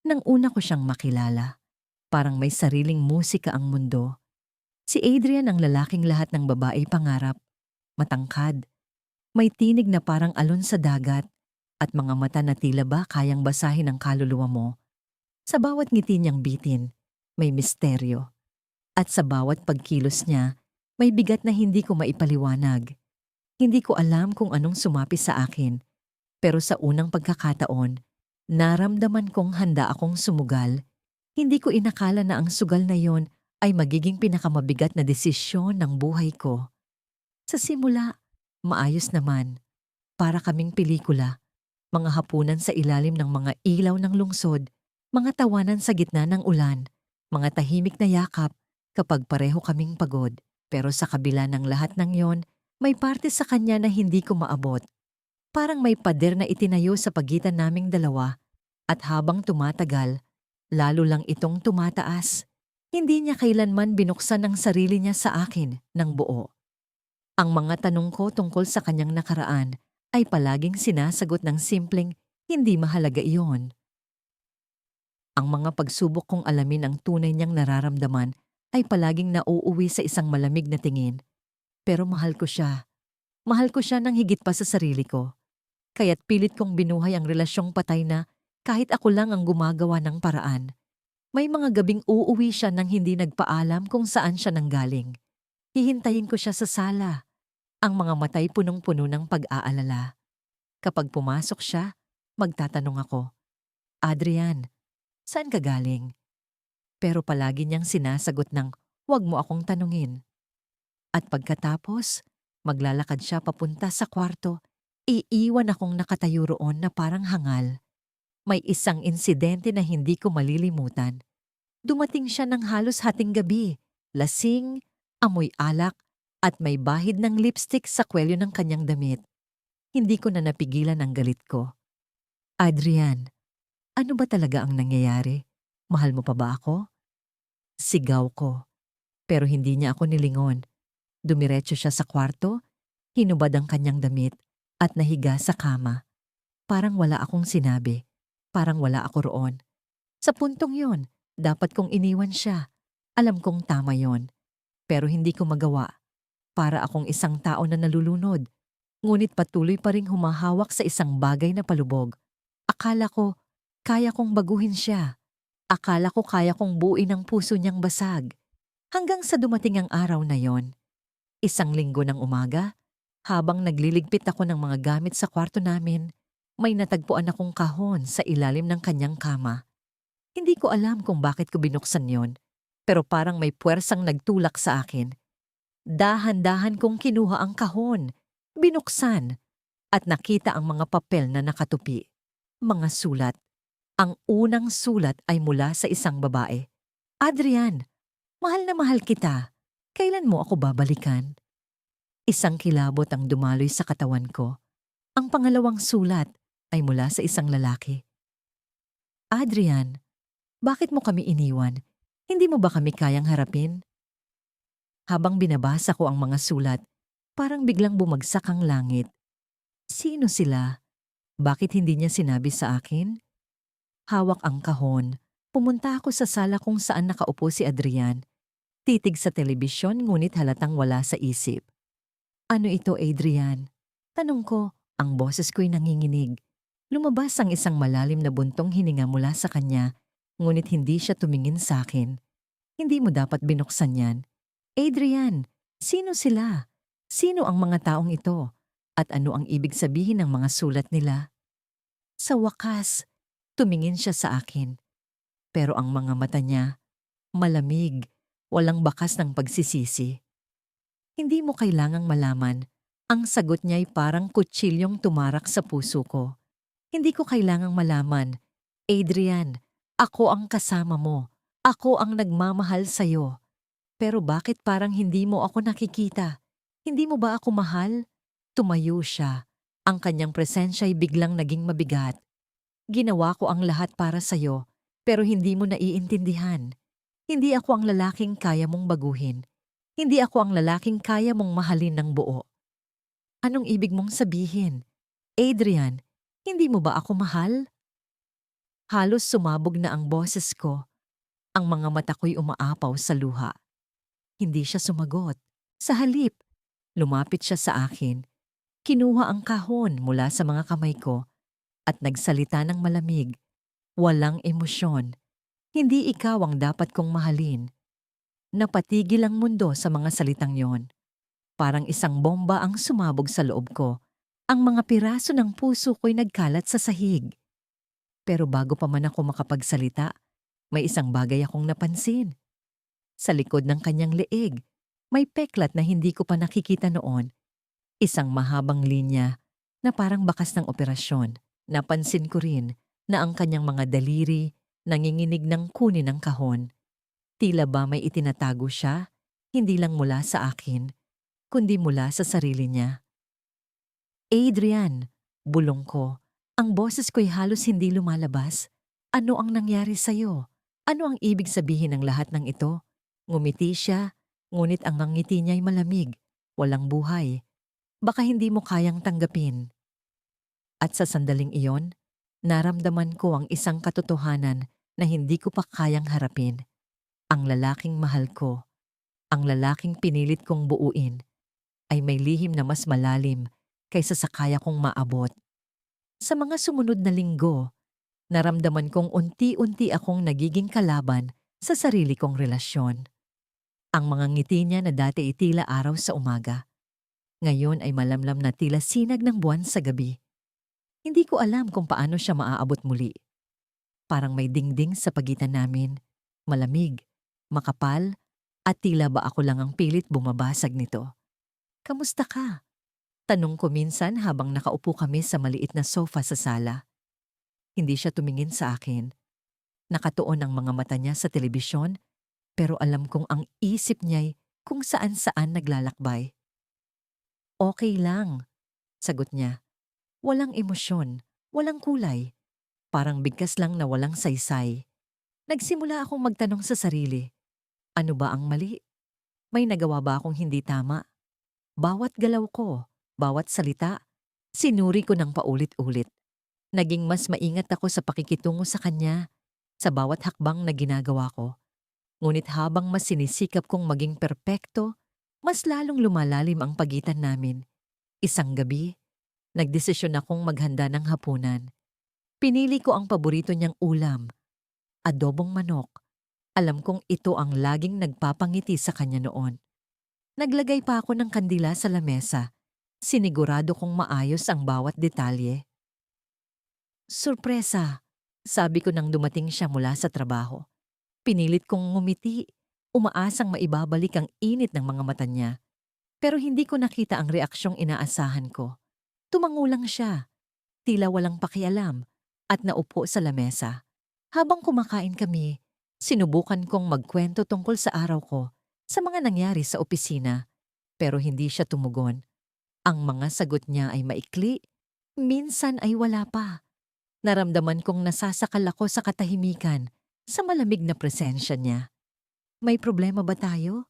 Nang una ko siyang makilala, parang may sariling musika ang mundo. Si Adrian ang lalaking lahat ng babae pangarap, matangkad, may tinig na parang alon sa dagat, at mga mata na tila ba kayang basahin ang kaluluwa mo. Sa bawat ngiti niyang bitin, may misteryo. At sa bawat pagkilos niya, may bigat na hindi ko maipaliwanag. Hindi ko alam kung anong sumapi sa akin, pero sa unang pagkakataon, naramdaman kong handa akong sumugal. Hindi ko inakala na ang sugal na yon ay magiging pinakamabigat na desisyon ng buhay ko. Sa simula, maayos naman. Para kaming pelikula, mga hapunan sa ilalim ng mga ilaw ng lungsod, mga tawanan sa gitna ng ulan, mga tahimik na yakap kapag pareho kaming pagod. Pero sa kabila ng lahat ng yon, may parte sa kanya na hindi ko maabot. Parang may pader na itinayo sa pagitan naming dalawa, at habang tumatagal, lalo lang itong tumataas. Hindi niya kailanman binuksan ang sarili niya sa akin ng buo. Ang mga tanong ko tungkol sa kanyang nakaraan ay palaging sinasagot ng simpleng, hindi mahalaga iyon. Ang mga pagsubok kong alamin ang tunay niyang nararamdaman ay palaging nauuwi sa isang malamig na tingin. Pero mahal ko siya. Mahal ko siya ng higit pa sa sarili ko. Kaya't pilit kong binuhay ang relasyong patay na kahit ako lang ang gumagawa ng paraan. May mga gabing uuwi siya nang hindi nagpaalam kung saan siya nanggaling. Hihintayin ko siya sa sala. Ang mga matay punong-puno ng pag-aalala. Kapag pumasok siya, magtatanong ako, Adrian, saan ka galing? Pero palagi niyang sinasagot ng, huwag mo akong tanungin. At pagkatapos, maglalakad siya papunta sa kwarto, iiwan akong nakatayo roon na parang hangal. May isang insidente na hindi ko malilimutan. Dumating siya ng halos hating gabi, lasing, amoy alak, at may bahid ng lipstick sa kwelyo ng kanyang damit. Hindi ko na napigilan ang galit ko. Adrian, ano ba talaga ang nangyayari? Mahal mo pa ba ako? Sigaw ko, pero hindi niya ako nilingon. Dumiretso siya sa kwarto, hinubad ang kanyang damit, at nahiga sa kama. Parang wala akong sinabi. Parang wala ako roon. Sa puntong yon, dapat kong iniwan siya. Alam kong tama yon. Pero hindi ko magawa. Para akong isang tao na nalulunod. Ngunit patuloy pa ring humahawak sa isang bagay na palubog. Akala ko, kaya kong baguhin siya. Akala ko kaya kong buuin ang puso niyang basag. Hanggang sa dumating ang araw na yon. Isang linggo ng umaga, habang nagliligpit ako ng mga gamit sa kwarto namin, may natagpuan akong kahon sa ilalim ng kanyang kama. Hindi ko alam kung bakit ko binuksan yon, pero parang may puwersang nagtulak sa akin. Dahan-dahan kong kinuha ang kahon, binuksan, at nakita ang mga papel na nakatupi. Mga sulat. Ang unang sulat ay mula sa isang babae. Adrian, mahal na mahal kita. Kailan mo ako babalikan? Isang kilabot ang dumaloy sa katawan ko. Ang pangalawang sulat ay mula sa isang lalaki. Adrian, bakit mo kami iniwan? Hindi mo ba kami kayang harapin? Habang binabasa ko ang mga sulat, parang biglang bumagsak ang langit. Sino sila? Bakit hindi niya sinabi sa akin? Hawak ang kahon. Pumunta ako sa sala kung saan nakaupo si Adrian. Titig sa telebisyon ngunit halatang wala sa isip. Ano ito, Adrian? Tanong ko, ang boses ko'y nanginginig. Lumabas ang isang malalim na buntong hininga mula sa kanya, ngunit hindi siya tumingin sa akin. Hindi mo dapat binuksan yan. Adrian, sino sila? Sino ang mga taong ito? At ano ang ibig sabihin ng mga sulat nila? Sa wakas, tumingin siya sa akin. Pero ang mga mata niya, malamig, walang bakas ng pagsisisi. Hindi mo kailangang malaman. Ang sagot niya ay parang kutsilyong tumarak sa puso ko. Hindi ko kailangang malaman. Adrian, ako ang kasama mo. Ako ang nagmamahal sa'yo. Pero bakit parang hindi mo ako nakikita? Hindi mo ba ako mahal? Tumayo siya. Ang kanyang presensya'y biglang naging mabigat. Ginawa ko ang lahat para sa'yo, pero hindi mo naiintindihan. Hindi ako ang lalaking kaya mong baguhin. Hindi ako ang lalaking kaya mong mahalin ng buo. Anong ibig mong sabihin? Adrian, hindi mo ba ako mahal? Halos sumabog na ang boses ko. Ang mga mata ko'y umaapaw sa luha. Hindi siya sumagot. Sa halip, lumapit siya sa akin. Kinuha ang kahon mula sa mga kamay ko at nagsalita ng malamig. Walang emosyon. Hindi ikaw ang dapat kong mahalin. Napatigil ang mundo sa mga salitang yon. Parang isang bomba ang sumabog sa loob ko. Ang mga piraso ng puso ko'y nagkalat sa sahig. Pero bago pa man ako makapagsalita, may isang bagay akong napansin. Sa likod ng kanyang leeg, may peklat na hindi ko pa nakikita noon. Isang mahabang linya na parang bakas ng operasyon. Napansin ko rin na ang kanyang mga daliri nanginginig ng kunin ng kahon. Tila ba may itinatago siya, hindi lang mula sa akin, kundi mula sa sarili niya. Adrian, bulong ko. Ang boses ko'y halos hindi lumalabas. Ano ang nangyari sa'yo? Ano ang ibig sabihin ng lahat ng ito? Ngumiti siya, ngunit ang ngiti niya'y malamig, walang buhay. Baka hindi mo kayang tanggapin. At sa sandaling iyon, naramdaman ko ang isang katotohanan na hindi ko pa kayang harapin. Ang lalaking mahal ko, ang lalaking pinilit kong buuin, ay may lihim na mas malalim kaysa sa kaya kong maabot. Sa mga sumunod na linggo, naramdaman kong unti-unti akong nagiging kalaban sa sarili kong relasyon. Ang mga ngiti niya na dati ay tila araw sa umaga, ngayon ay malamlam na tila sinag ng buwan sa gabi. Hindi ko alam kung paano siya maaabot muli. Parang may dingding sa pagitan namin, malamig, makapal, at tila ba ako lang ang pilit bumabasag nito. Kamusta ka? Tanong ko minsan habang nakaupo kami sa maliit na sofa sa sala. Hindi siya tumingin sa akin. Nakatuon ang mga mata niya sa telebisyon, pero alam kong ang isip niya'y kung saan-saan naglalakbay. Okay lang, sagot niya. Walang emosyon, walang kulay. Parang bigkas lang na walang saysay. Nagsimula akong magtanong sa sarili. Ano ba ang mali? May nagawa ba akong hindi tama? Bawat galaw ko, bawat salita, sinuri ko ng paulit-ulit. Naging mas maingat ako sa pakikitungo sa kanya, sa bawat hakbang na ginagawa ko. Ngunit habang mas sinisikap kong maging perpekto, mas lalong lumalalim ang pagitan namin. Isang gabi, nagdesisyon akong maghanda ng hapunan. Pinili ko ang paborito niyang ulam, adobong manok. Alam kong ito ang laging nagpapangiti sa kanya noon. Naglagay pa ako ng kandila sa lamesa. Sinigurado kong maayos ang bawat detalye. Sorpresa, sabi ko nang dumating siya mula sa trabaho. Pinilit kong ngumiti, umaasang maibabalik ang init ng mga mata niya. Pero hindi ko nakita ang reaksyong inaasahan ko. Tumango lang siya, tila walang pakialam, at naupo sa lamesa. Habang kumakain kami, sinubukan kong magkwento tungkol sa araw ko, sa mga nangyari sa opisina, pero hindi siya tumugon. Ang mga sagot niya ay maikli, minsan ay wala pa. Naramdaman kong nasasakal ako sa katahimikan, sa malamig na presensya niya. May problema ba tayo?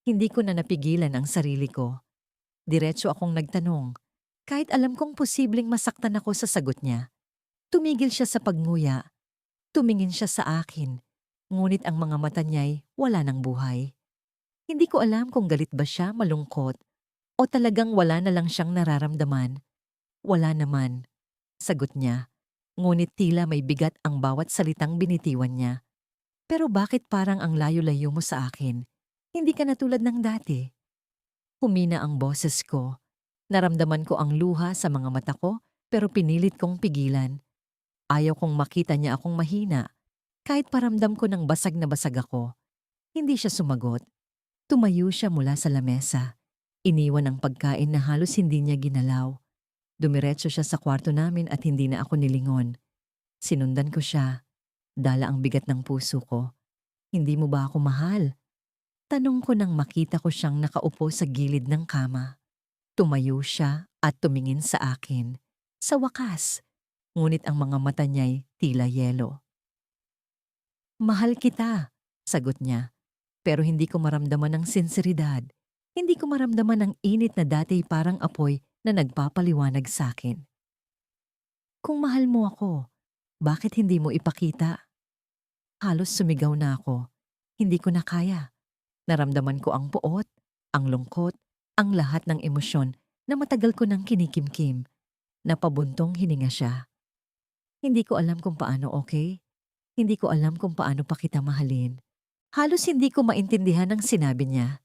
Hindi ko na napigilan ang sarili ko. Diretso akong nagtanong, kahit alam kong posibleng masaktan ako sa sagot niya. Tumigil siya sa pagnguya. Tumingin siya sa akin, ngunit ang mga mata niya'y wala ng buhay. Hindi ko alam kung galit ba siya, malungkot, o talagang wala na lang siyang nararamdaman. Wala naman, sagot niya, ngunit tila may bigat ang bawat salitang binitiwan niya. Pero bakit parang ang layo-layo mo sa akin? Hindi ka na tulad ng dati. Humina ang boses ko. Naramdaman ko ang luha sa mga mata ko, pero pinilit kong pigilan. Ayaw kong makita niya akong mahina. Kahit paramdam ko ng basag na basag ako. Hindi siya sumagot. Tumayo siya mula sa lamesa. Iniwan ang pagkain na halos hindi niya ginalaw. Dumiretso siya sa kwarto namin at hindi na ako nilingon. Sinundan ko siya. Dala ang bigat ng puso ko. Hindi mo ba ako mahal? Tanong ko nang makita ko siyang nakaupo sa gilid ng kama. Tumayo siya at tumingin sa akin. Sa wakas, ngunit ang mga mata niya'y tila yelo. Mahal kita, sagot niya. Pero hindi ko maramdaman ang sinseridad. Hindi ko maramdaman ang init na dati parang apoy na nagpapaliwanag sa akin. Kung mahal mo ako, Bakit hindi mo ipakita? Halos sumigaw na ako. Hindi ko na kaya. Naramdaman ko ang puot, ang lungkot, ang lahat ng emosyon na matagal ko nang kinikimkim. Napabuntong hininga siya. Hindi ko alam kung paano, okay? Hindi ko alam kung paano pa kita mahalin. Halos hindi ko maintindihan ang sinabi niya.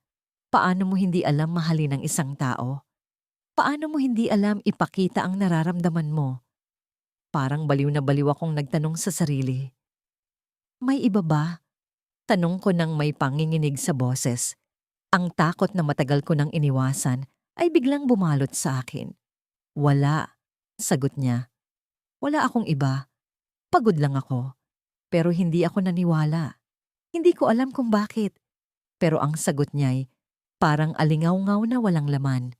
Paano mo hindi alam mahalin ang isang tao? Paano mo hindi alam ipakita ang nararamdaman mo? Parang baliw na baliw akong nagtanong sa sarili. May iba ba? Tanong ko nang may panginginig sa boses. Ang takot na matagal ko nang iniwasan ay biglang bumalot sa akin. Wala, sagot niya. Wala akong iba. Pagod lang ako. Pero hindi ako naniwala. Hindi ko alam kung bakit. Pero ang sagot niya'y parang alingaw-ngaw na walang laman.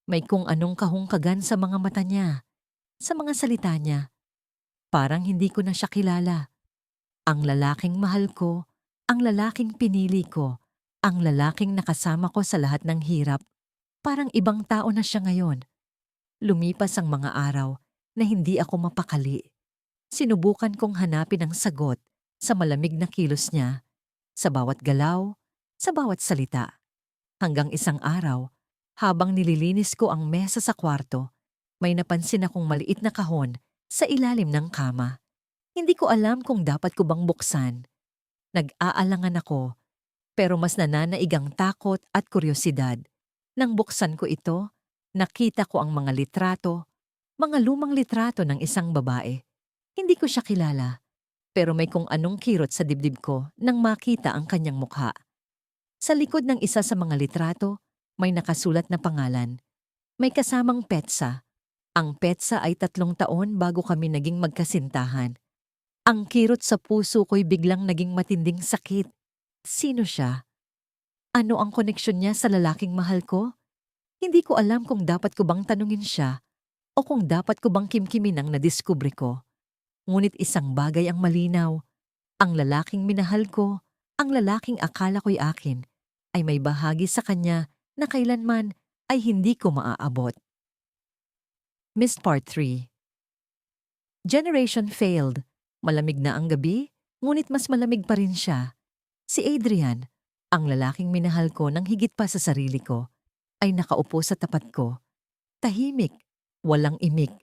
May kung anong kahungkagan sa mga mata niya, sa mga salita niya. Parang hindi ko na siya kilala. Ang lalaking mahal ko, ang lalaking pinili ko, ang lalaking nakasama ko sa lahat ng hirap. Parang ibang tao na siya ngayon. Lumipas ang mga araw na hindi ako mapakali. Sinubukan kong hanapin ang sagot sa malamig na kilos niya, sa bawat galaw, sa bawat salita. Hanggang isang araw, habang nililinis ko ang mesa sa kwarto, may napansin akong maliit na kahon sa ilalim ng kama. Hindi ko alam kung dapat ko bang buksan. Nag-aalangan ako, pero mas nananaig ang takot at kuryosidad. Nang buksan ko ito, nakita ko ang mga litrato, mga lumang litrato ng isang babae. Hindi ko siya kilala, pero may kung anong kirot sa dibdib ko nang makita ang kanyang mukha. Sa likod ng isa sa mga litrato, may nakasulat na pangalan. May kasamang petsa. Ang petsa ay 3 taon bago kami naging magkasintahan. Ang kirot sa puso ko'y biglang naging matinding sakit. Sino siya? Ano ang koneksyon niya sa lalaking mahal ko? Hindi ko alam kung dapat ko bang tanungin siya o kung dapat ko bang kimkimin ang nadiskubre ko. Ngunit isang bagay ang malinaw. Ang lalaking minahal ko, ang lalaking akala ko'y akin, ay may bahagi sa kanya na kailanman ay hindi ko maaabot. Missed Part 3. Generation failed. Malamig na ang gabi, ngunit mas malamig pa rin siya. Si Adrian, ang lalaking minahal ko nang higit pa sa sarili ko, ay nakaupo sa tapat ko. Tahimik, walang imik,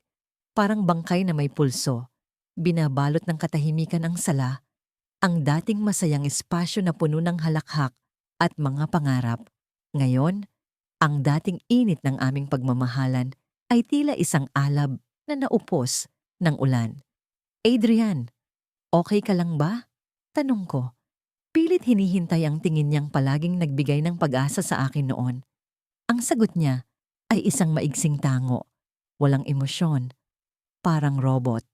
parang bangkay na may pulso. Binabalot ng katahimikan ang sala, ang dating masayang espasyo na puno ng halakhak at mga pangarap. Ngayon, ang dating init ng aming pagmamahalan ay tila isang alab na naupos ng ulan. Adrian, okay ka lang ba? Tanong ko. Pilit hinihintay ang tingin niyang palaging nagbigay ng pag-asa sa akin noon. Ang sagot niya ay isang maigsing tango, walang emosyon, parang robot.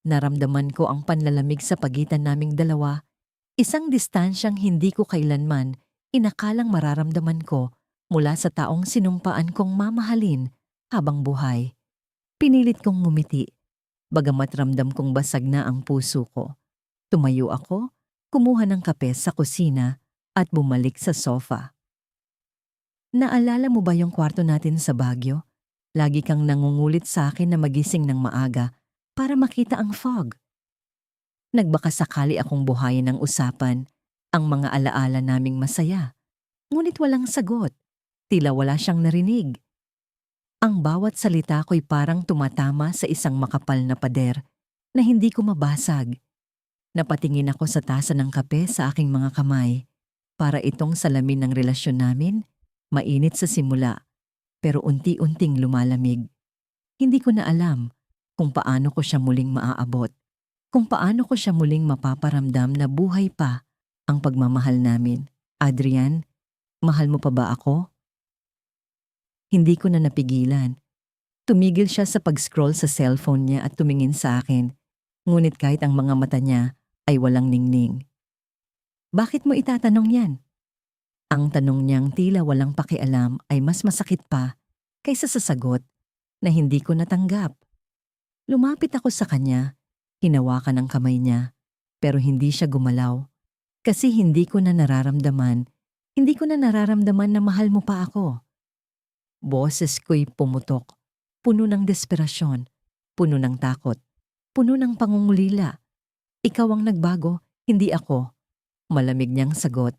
Naramdaman ko ang panlalamig sa pagitan naming dalawa, isang distansyang hindi ko kailanman inakalang mararamdaman ko mula sa taong sinumpaan kong mamahalin habang buhay. Pinilit kong ngumiti, bagamat ramdam kong basag na ang puso ko. Tumayo ako, kumuha ng kape sa kusina at bumalik sa sofa. Naalala mo ba yung kwarto natin sa Baguio? Lagi kang nangungulit sa akin na magising ng maaga para makita ang fog. Nagbakasakali akong buhayin ng usapan, ang mga alaala naming masaya. Ngunit walang sagot, tila wala siyang narinig. Ang bawat salita ko'y parang tumatama sa isang makapal na pader na hindi ko mabasag. Napatingin ako sa tasa ng kape sa aking mga kamay, para itong salamin ng relasyon namin, mainit sa simula, pero unti-unting lumalamig. Hindi ko na alam kung paano ko siya muling maaabot, kung paano ko siya muling mapaparamdam na buhay pa ang pagmamahal namin. Adrian, mahal mo pa ba ako? Hindi ko na napigilan. Tumigil siya sa pag-scroll sa cellphone niya at tumingin sa akin, ngunit kahit ang mga mata niya ay walang ningning. Bakit mo itatanong yan? Ang tanong niyang tila walang pakialam ay mas masakit pa kaysa sa sagot na hindi ko natanggap. Lumapit ako sa kanya, hinawakan ang kamay niya, pero hindi siya gumalaw. Kasi hindi ko na nararamdaman na mahal mo pa ako. Boses ko'y pumutok, puno ng desperasyon, puno ng takot. puno ng pangungulila. Ikaw ang nagbago, hindi ako. Malamig niyang sagot.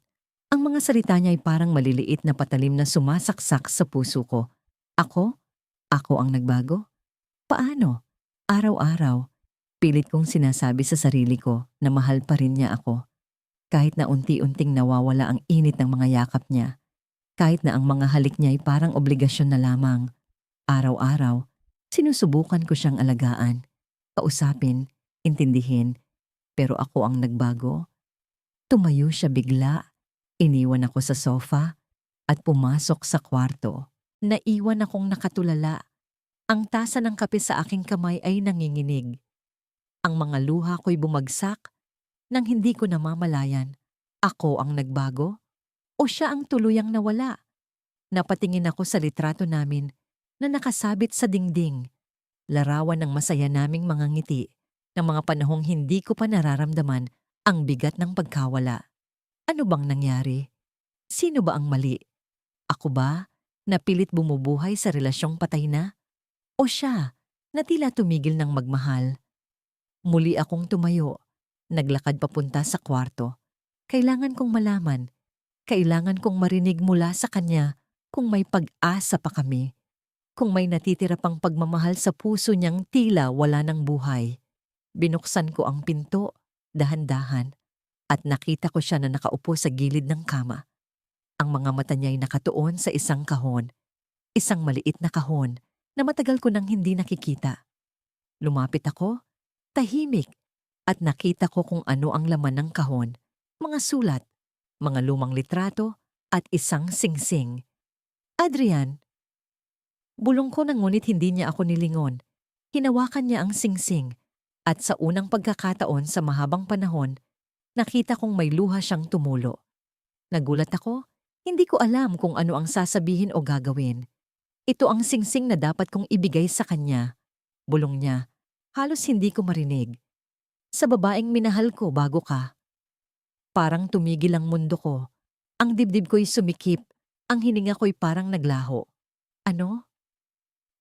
Ang mga salita niya ay parang maliliit na patalim na sumasaksak sa puso ko. Ako? Ako ang nagbago? Paano? Araw-araw, pilit kong sinasabi sa sarili ko na mahal pa rin niya ako. Kahit na unti-unting nawawala ang init ng mga yakap niya. Kahit na ang mga halik niya ay parang obligasyon na lamang. Araw-araw, sinusubukan ko siyang alagaan, kausapin, intindihin. Pero ako ang nagbago. Tumayo siya bigla. Iniwan ako sa sofa at pumasok sa kwarto. Naiwan akong nakatulala. Ang tasa ng kape sa aking kamay ay nanginginig. Ang mga luha ko'y bumagsak nang hindi ko namamalayan. Ako ang nagbago? O siya ang tuluyang nawala? Napatingin ako sa litrato namin na nakasabit sa dingding. Larawan ng masaya naming mga ngiti ng mga panahong hindi ko pa nararamdaman ang bigat ng pagkawala. Ano bang nangyari? Sino ba ang mali? Ako ba, na pilit bumubuhay sa relasyong patay na? O siya, na tila tumigil ng magmahal? Muli akong tumayo, naglakad papunta sa kwarto. Kailangan kong malaman, kailangan kong marinig mula sa kanya kung may pag-asa pa kami. Kung may natitira pang pagmamahal sa puso niyang tila wala ng buhay. Binuksan ko ang pinto, dahan-dahan, at nakita ko siya na nakaupo sa gilid ng kama. Ang mga mata niya ay nakatuon sa isang kahon, isang maliit na kahon na matagal ko nang hindi nakikita. Lumapit ako, tahimik, at nakita ko kung ano ang laman ng kahon, mga sulat, mga lumang litrato, at isang singsing. Adrian, bulong ko na ngunit hindi niya ako nilingon. Hinawakan niya ang singsing, at sa unang pagkakataon sa mahabang panahon, nakita kong may luha siyang tumulo. Nagulat ako, hindi ko alam kung ano ang sasabihin o gagawin. Ito ang singsing na dapat kong ibigay sa kanya. Bulong niya, halos hindi ko marinig. Sa babaeng minahal ko bago ka. Parang tumigil ang mundo ko. Ang dibdib ko'y sumikip, ang hininga ko'y parang naglaho. Ano?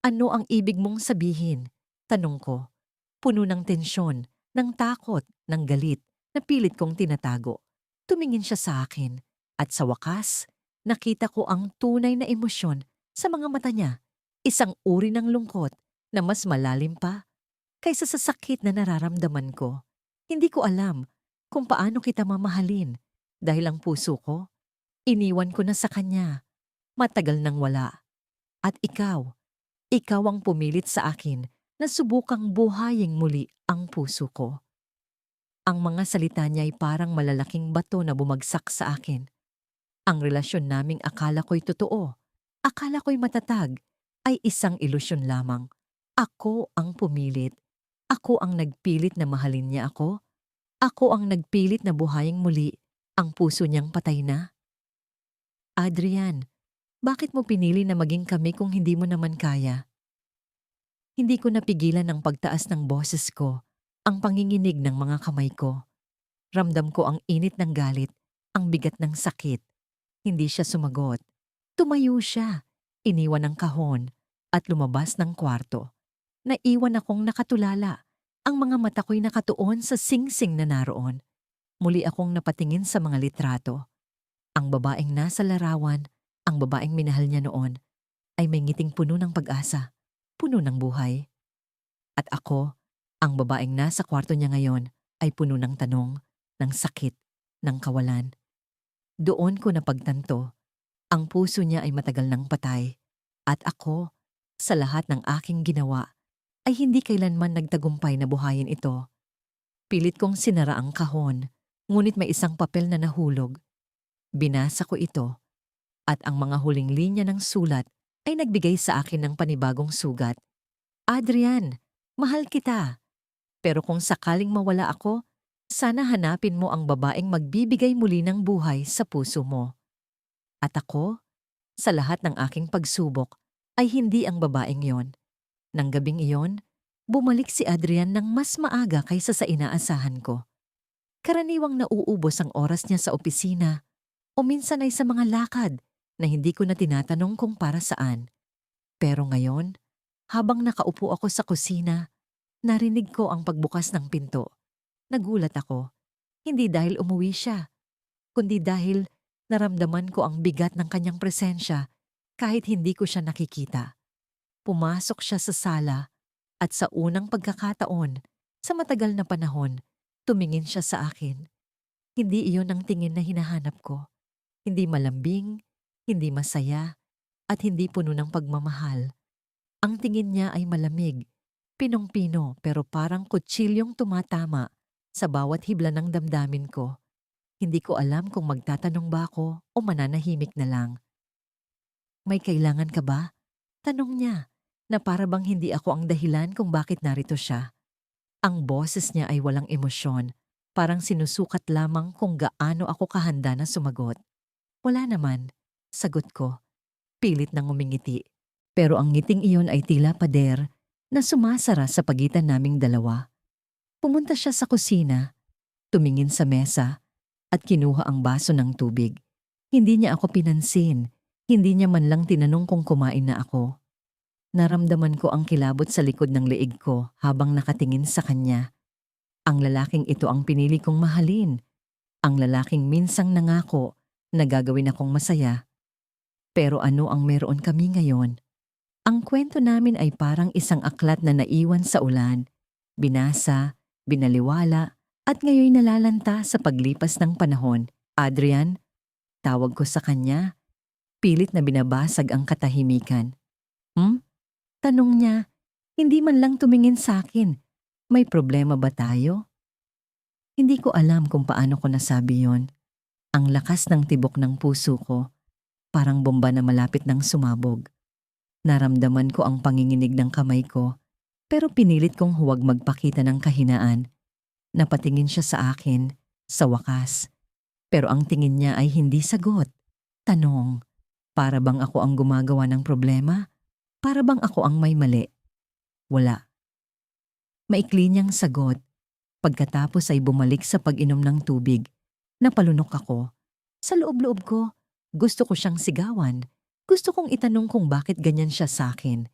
Ano ang ibig mong sabihin? Tanong ko. Puno ng tensyon, ng takot, ng galit, na pilit kong tinatago. Tumingin siya sa akin, at sa wakas, nakita ko ang tunay na emosyon sa mga mata niya. Isang uri ng lungkot na mas malalim pa kaysa sa sakit na nararamdaman ko. Hindi ko alam kung paano kita mamahalin dahil ang puso ko, iniwan ko na sa kanya. Matagal nang wala. At ikaw ang pumilit sa akin na subukang buhayin muli ang puso ko. Ang mga salita niya ay parang malalaking bato na bumagsak sa akin. Ang relasyon naming akala ko'y totoo, akala ko'y matatag, ay isang ilusyon lamang. Ako ang pumilit. Ako ang nagpilit na mahalin niya ako. Ako ang nagpilit na buhayin muli ang puso niyang patay na. Adrian, bakit mo pinili na maging kami kung hindi mo naman kaya? Hindi ko napigilan ang pagtaas ng boses ko, ang panginginig ng mga kamay ko. Ramdam ko ang init ng galit, ang bigat ng sakit. Hindi siya sumagot. Tumayo siya, iniwan ang kahon, at lumabas ng kwarto. Naiwan akong nakatulala. Ang mga mata ko'y nakatuon sa singsing na naroon. Muli akong napatingin sa mga litrato. Ang babaeng nasa larawan, ang babaeng minahal niya noon, ay may ngiting puno ng pag-asa, puno ng buhay. At ako, ang babaeng nasa kwarto niya ngayon, ay puno ng tanong, ng sakit, ng kawalan. Doon ko napagtanto, ang puso niya ay matagal nang patay. At ako, sa lahat ng aking ginawa, ay hindi kailanman nagtagumpay na buhayin ito. Pilit kong sinara ang kahon, ngunit may isang papel na nahulog. Binasa ko ito, at ang mga huling linya ng sulat ay nagbigay sa akin ng panibagong sugat. Adrian, mahal kita. Pero kung sakaling mawala ako, sana hanapin mo ang babaeng magbibigay muli ng buhay sa puso mo. At ako, sa lahat ng aking pagsubok, ay hindi ang babaeng yon. Nang gabing iyon, bumalik si Adrian ng mas maaga kaysa sa inaasahan ko. Karaniwang nauubos ang oras niya sa opisina o minsan ay sa mga lakad na hindi ko na tinatanong kung para saan. Pero ngayon, habang nakaupo ako sa kusina, Narinig ko ang pagbukas ng pinto. Nagulat ako, hindi dahil umuwi siya, kundi dahil naramdaman ko ang bigat ng kanyang presensya kahit hindi ko siya nakikita. Pumasok siya sa sala at sa unang pagkakataon, sa matagal na panahon, tumingin siya sa akin. Hindi iyon ang tingin na hinahanap ko. Hindi malambing, hindi masaya, at hindi puno ng pagmamahal. Ang tingin niya ay malamig, pinong-pino pero parang kutsilyong tumatama sa bawat hibla ng damdamin ko. Hindi ko alam kung magtatanong ba ako o mananahimik na lang. May kailangan ka ba? Tanong niya, na para bang hindi ako ang dahilan kung bakit narito siya. Ang boses niya ay walang emosyon, parang sinusukat lamang kung gaano ako kahanda na sumagot. Wala naman, sagot ko, pilit nang umingiti. Pero ang ngiting iyon ay tila pader na sumasara sa pagitan naming dalawa. Pumunta siya sa kusina, tumingin sa mesa, at kinuha ang baso ng tubig. Hindi niya ako pinansin, hindi niya man lang tinanong kung kumain na ako. Naramdaman ko ang kilabot sa likod ng leeg ko habang nakatingin sa kanya. Ang lalaking ito ang pinili kong mahalin. Ang lalaking minsang nangako na gagawin akong masaya. Pero ano ang meron kami ngayon? Ang kwento namin ay parang isang aklat na naiwan sa ulan, binasa, binaliwala, at ngayon nalalanta sa paglipas ng panahon. Adrian, tawag ko sa kanya, pilit na binabasag ang katahimikan. Tanong niya, hindi man lang tumingin sa akin. May problema ba tayo? Hindi ko alam kung paano ko nasabi yon. Ang lakas ng tibok ng puso ko, parang bomba na malapit ng sumabog. Naramdaman ko ang panginginig ng kamay ko, pero pinilit kong huwag magpakita ng kahinaan. Napatingin siya sa akin, sa wakas. Pero ang tingin niya ay hindi sagot. Tanong, para bang ako ang gumagawa ng problema? Para bang ako ang may mali? Wala. Maikli niyang sagot. Pagkatapos ay bumalik sa pag-inom ng tubig. Napalunok ako. Sa loob-loob ko, gusto ko siyang sigawan. Gusto kong itanong kung bakit ganyan siya sa akin.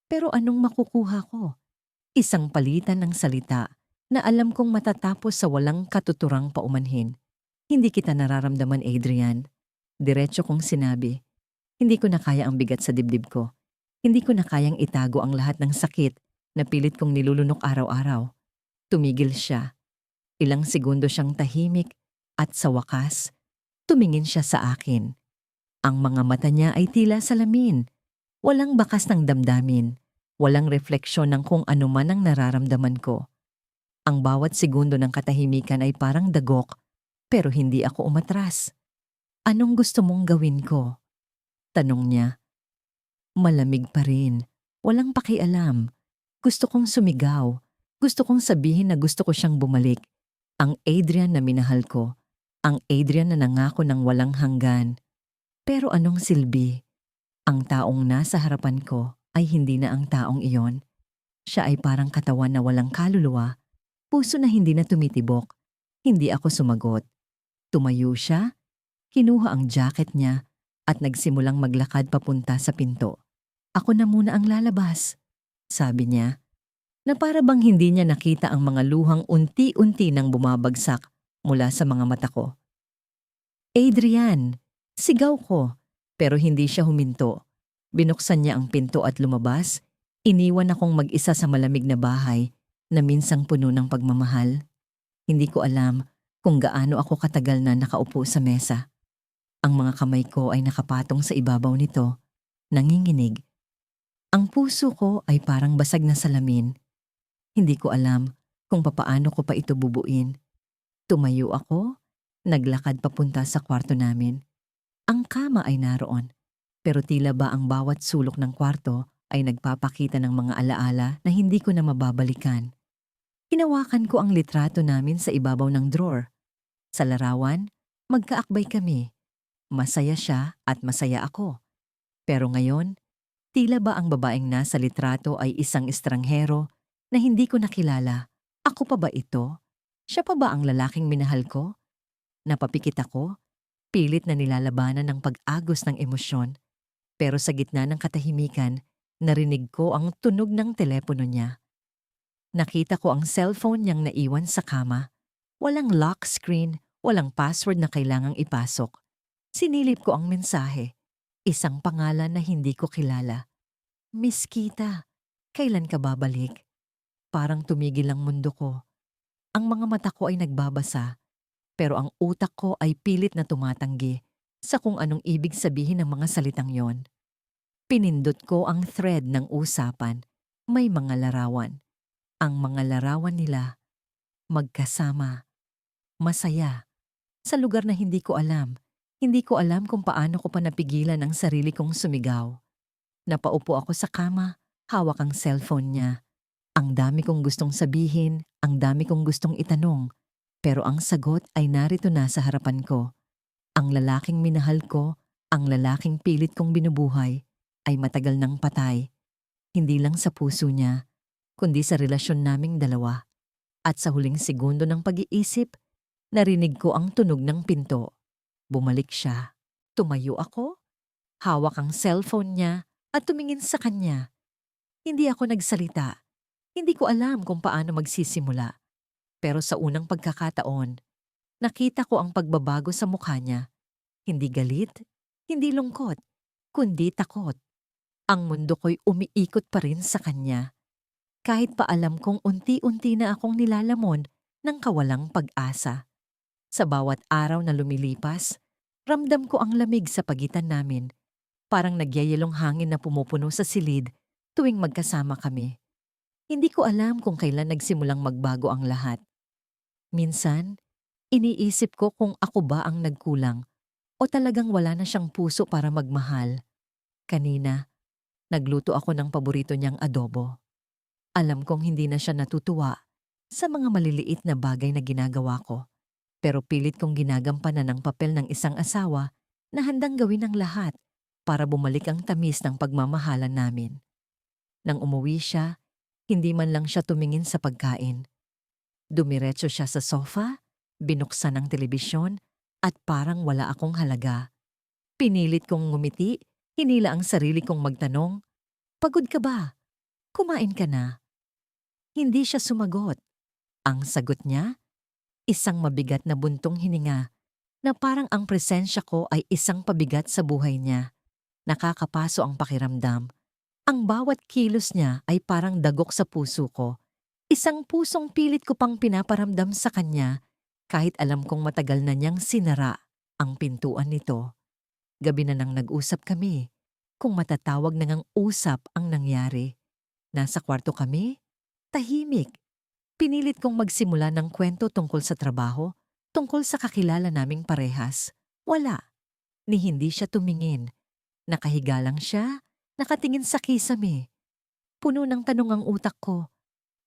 Pero anong makukuha ko? Isang palitan ng salita na alam kong matatapos sa walang katuturang paumanhin. Hindi kita nararamdaman, Adrian. Diretso kong sinabi. Hindi ko na kaya ang bigat sa dibdib ko. Hindi ko na kayang itago ang lahat ng sakit na pilit kong nilulunok araw-araw. Tumigil siya. Ilang segundo siyang tahimik at sa wakas, tumingin siya sa akin. Ang mga mata niya ay tila salamin. Walang bakas ng damdamin. Walang refleksyon ng kung ano man ang nararamdaman ko. Ang bawat segundo ng katahimikan ay parang dagok, pero hindi ako umatras. Anong gusto mong gawin ko? Tanong niya. Malamig pa rin. Walang pakialam. Gusto kong sumigaw. Gusto kong sabihin na gusto ko siyang bumalik. Ang Adrian na minahal ko. Ang Adrian na nangako ng walang hanggan. Pero anong silbi? Ang taong nasa harapan ko ay hindi na ang taong iyon. Siya ay parang katawan na walang kaluluwa. Puso na hindi na tumitibok. Hindi ako sumagot. Tumayo siya, kinuha ang jacket niya at nagsimulang maglakad papunta sa pinto. Ako na muna ang lalabas, sabi niya, na para bang hindi niya nakita ang mga luhang unti-unti nang bumabagsak mula sa mga mata ko. Adrian, sigaw ko, pero hindi siya huminto. Binuksan niya ang pinto at lumabas, iniwan akong mag-isa sa malamig na bahay na minsang puno ng pagmamahal. Hindi ko alam kung gaano ako katagal na nakaupo sa mesa. Ang mga kamay ko ay nakapatong sa ibabaw nito, nanginginig. Ang puso ko ay parang basag na salamin. Hindi ko alam kung papaano ko pa ito bubuin. Tumayo ako, naglakad papunta sa kwarto namin. Ang kama ay naroon, pero tila ba ang bawat sulok ng kwarto ay nagpapakita ng mga alaala na hindi ko na mababalikan. Hinawakan ko ang litrato namin sa ibabaw ng drawer. Sa larawan, magkaakbay kami. Masaya siya at masaya ako. Pero ngayon, tila ba ang babaeng nasa litrato ay isang estranghero na hindi ko nakilala? Ako pa ba ito? Siya pa ba ang lalaking minahal ko? Napapikit ako, pilit na nilalabanan ng pag-agos ng emosyon. Pero sa gitna ng katahimikan, narinig ko ang tunog ng telepono niya. Nakita ko ang cellphone niyang naiwan sa kama. Walang lock screen, walang password na kailangang ipasok. Sinilip ko ang mensahe. Isang pangalan na hindi ko kilala. Miss Kita, kailan ka babalik? Parang tumigil ang mundo ko. Ang mga mata ko ay nagbabasa, pero ang utak ko ay pilit na tumatanggi sa kung anong ibig sabihin ng mga salitang yon. Pinindot ko ang thread ng usapan. May mga larawan. Ang mga larawan nila, magkasama, masaya, sa lugar na hindi ko alam. Hindi ko alam kung paano ko pa napigilan ang sarili kong sumigaw. Napaupo ako sa kama, hawak ang cellphone niya. Ang dami kong gustong sabihin, ang dami kong gustong itanong, pero ang sagot ay narito na sa harapan ko. Ang lalaking minahal ko, ang lalaking pilit kong binubuhay, ay matagal nang patay. Hindi lang sa puso niya, kundi sa relasyon naming dalawa. At sa huling segundo ng pag-iisip, narinig ko ang tunog ng pinto. Bumalik siya. Tumayo ako, hawak ang cellphone niya at tumingin sa kanya. Hindi ako nagsalita. Hindi ko alam kung paano magsisimula. Pero sa unang pagkakataon, nakita ko ang pagbabago sa mukha niya. Hindi galit, hindi lungkot, kundi takot. Ang mundo ko'y umiikot pa rin sa kanya. Kahit pa alam kong unti-unti na akong nilalamon ng kawalang pag-asa. Sa bawat araw na lumilipas, ramdam ko ang lamig sa pagitan namin. Parang nagyayalong hangin na pumupuno sa silid tuwing magkasama kami. Hindi ko alam kung kailan nagsimulang magbago ang lahat. Minsan, iniisip ko kung ako ba ang nagkulang o talagang wala na siyang puso para magmahal. Kanina, nagluto ako ng paborito niyang adobo. Alam kong hindi na siya natutuwa sa mga maliliit na bagay na ginagawa ko, pero pilit kong ginagampanan ang papel ng isang asawa na handang gawin ang lahat para bumalik ang tamis ng pagmamahalan namin. Nang umuwi siya, hindi man lang siya tumingin sa pagkain. Dumiretso siya sa sofa, binuksan ang telebisyon, at parang wala akong halaga. Pinilit kong ngumiti, hinila ang sarili kong magtanong, "Pagod ka ba? Kumain ka na?" Hindi siya sumagot. Ang sagot niya, isang mabigat na buntong hininga na parang ang presensya ko ay isang pabigat sa buhay niya. Nakakapaso ang pakiramdam. Ang bawat kilos niya ay parang dagok sa puso ko. Isang pusong pilit ko pang pinaparamdam sa kanya kahit alam kong matagal na niyang sinara ang pintuan nito. Gabi na nang nag-usap kami. Kung matatawag na ngang usap ang nangyari. Nasa kwarto kami, tahimik. Pinilit kong magsimula ng kwento tungkol sa trabaho, tungkol sa kakilala naming parehas. Wala. Ni hindi siya tumingin. Nakahiga lang siya, nakatingin sa kisame. Puno ng tanong ang utak ko.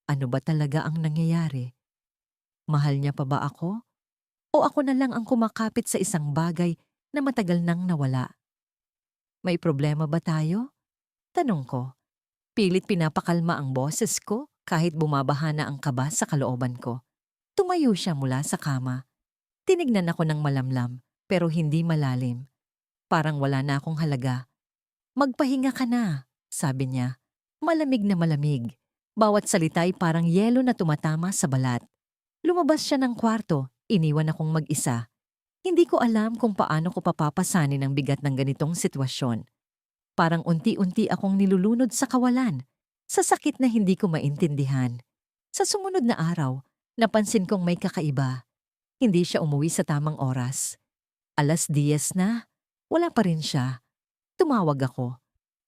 Ano ba talaga ang nangyayari? Mahal niya pa ba ako? O ako na lang ang kumakapit sa isang bagay na matagal nang nawala? May problema ba tayo? Tanong ko. Pilit pinapakalma ang boses ko kahit bumabaha na ang kaba sa kalooban ko. Tumayo siya mula sa kama. Tinignan ako ng malamlam pero hindi malalim. Parang wala na akong halaga. "Magpahinga ka na," sabi niya. Malamig na malamig. Bawat salita ay parang yelo na tumatama sa balat. Lumabas siya ng kwarto, iniwan akong mag-isa. Hindi ko alam kung paano ko papapasanin ang bigat ng ganitong sitwasyon. Parang unti-unti akong nilulunod sa kawalan, sa sakit na hindi ko maintindihan. Sa sumunod na araw, napansin kong may kakaiba. Hindi siya umuwi sa tamang oras. 10:00 na, wala pa rin siya. Tumawag ako,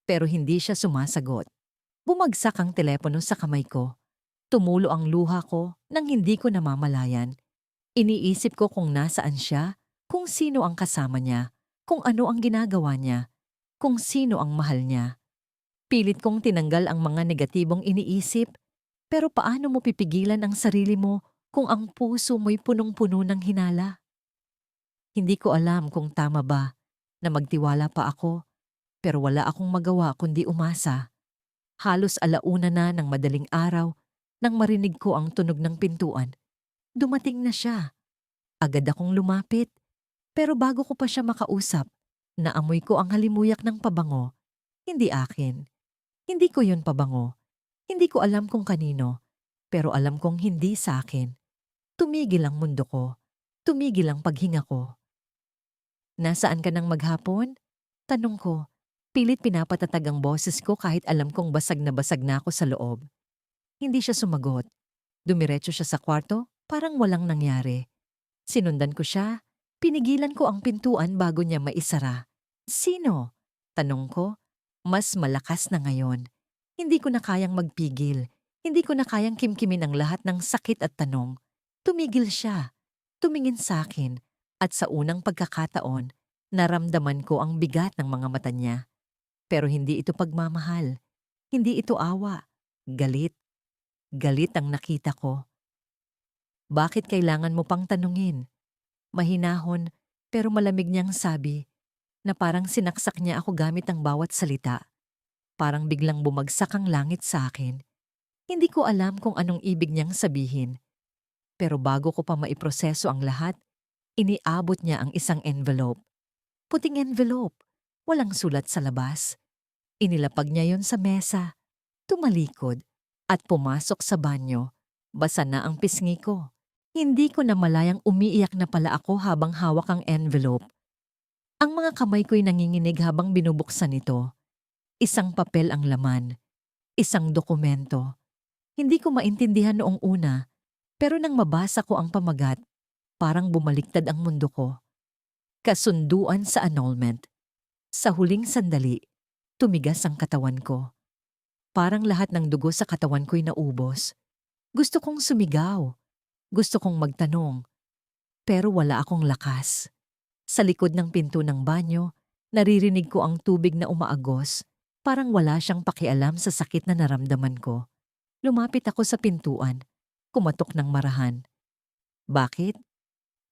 pero hindi siya sumasagot. Bumagsak ang telepono sa kamay ko. Tumulo ang luha ko nang hindi ko namamalayan. Iniisip ko kung nasaan siya, kung sino ang kasama niya, kung ano ang ginagawa niya, kung sino ang mahal niya. Pilit kong tinanggal ang mga negatibong iniisip, pero paano mo pipigilan ang sarili mo kung ang puso mo'y punong-puno ng hinala? Hindi ko alam kung tama ba na magtiwala pa ako, pero wala akong magawa kundi umasa. Halos 1:00 na ng madaling araw nang marinig ko ang tunog ng pintuan. Dumating na siya. Agad akong lumapit, pero bago ko pa siya makausap, naamoy ko ang halimuyak ng pabango. Hindi akin. Hindi ko yun pabango. Hindi ko alam kung kanino. Pero alam kong hindi sa akin. Tumigil ang mundo ko. Tumigil ang paghinga ko. Nasaan ka nang maghapon? Tanong ko. Pilit pinapatatag ang boses ko kahit alam kong basag na ako sa loob. Hindi siya sumagot. Dumiretso siya sa kwarto, parang walang nangyari. Sinundan ko siya. Pinigilan ko ang pintuan bago niya maisara. Sino? Tanong ko. Mas malakas na ngayon. Hindi ko na kayang magpigil. Hindi ko na kayang kimkimin ang lahat ng sakit at tanong. Tumigil siya. Tumingin sa akin. At sa unang pagkakataon, naramdaman ko ang bigat ng mga mata niya. Pero hindi ito pagmamahal. Hindi ito awa. Galit. Galit ang nakita ko. Bakit kailangan mo pang tanungin? Mahinahon pero malamig niyang sabi na parang sinaksak niya ako gamit ang bawat salita. Parang biglang bumagsak ang langit sa akin. Hindi ko alam kung anong ibig niyang sabihin. Pero bago ko pa maiproseso ang lahat, iniabot niya ang isang envelope. Puting envelope. Walang sulat sa labas. Inilapag niya yon sa mesa. Tumalikod at pumasok sa banyo. Basa na ang pisngi ko. Hindi ko na malayang umiiyak na pala ako habang hawak ang envelope. Ang mga kamay ko'y nanginginig habang binubuksan ito. Isang papel ang laman. Isang dokumento. Hindi ko maintindihan noong una, pero nang mabasa ko ang pamagat, parang bumaliktad ang mundo ko. Kasunduan sa annulment. Sa huling sandali, tumigas ang katawan ko. Parang lahat ng dugo sa katawan ko'y naubos. Gusto kong sumigaw. Gusto kong magtanong. Pero wala akong lakas. Sa likod ng pinto ng banyo, naririnig ko ang tubig na umaagos. Parang wala siyang pakialam sa sakit na naramdaman ko. Lumapit ako sa pintuan. Kumatok ng marahan. Bakit?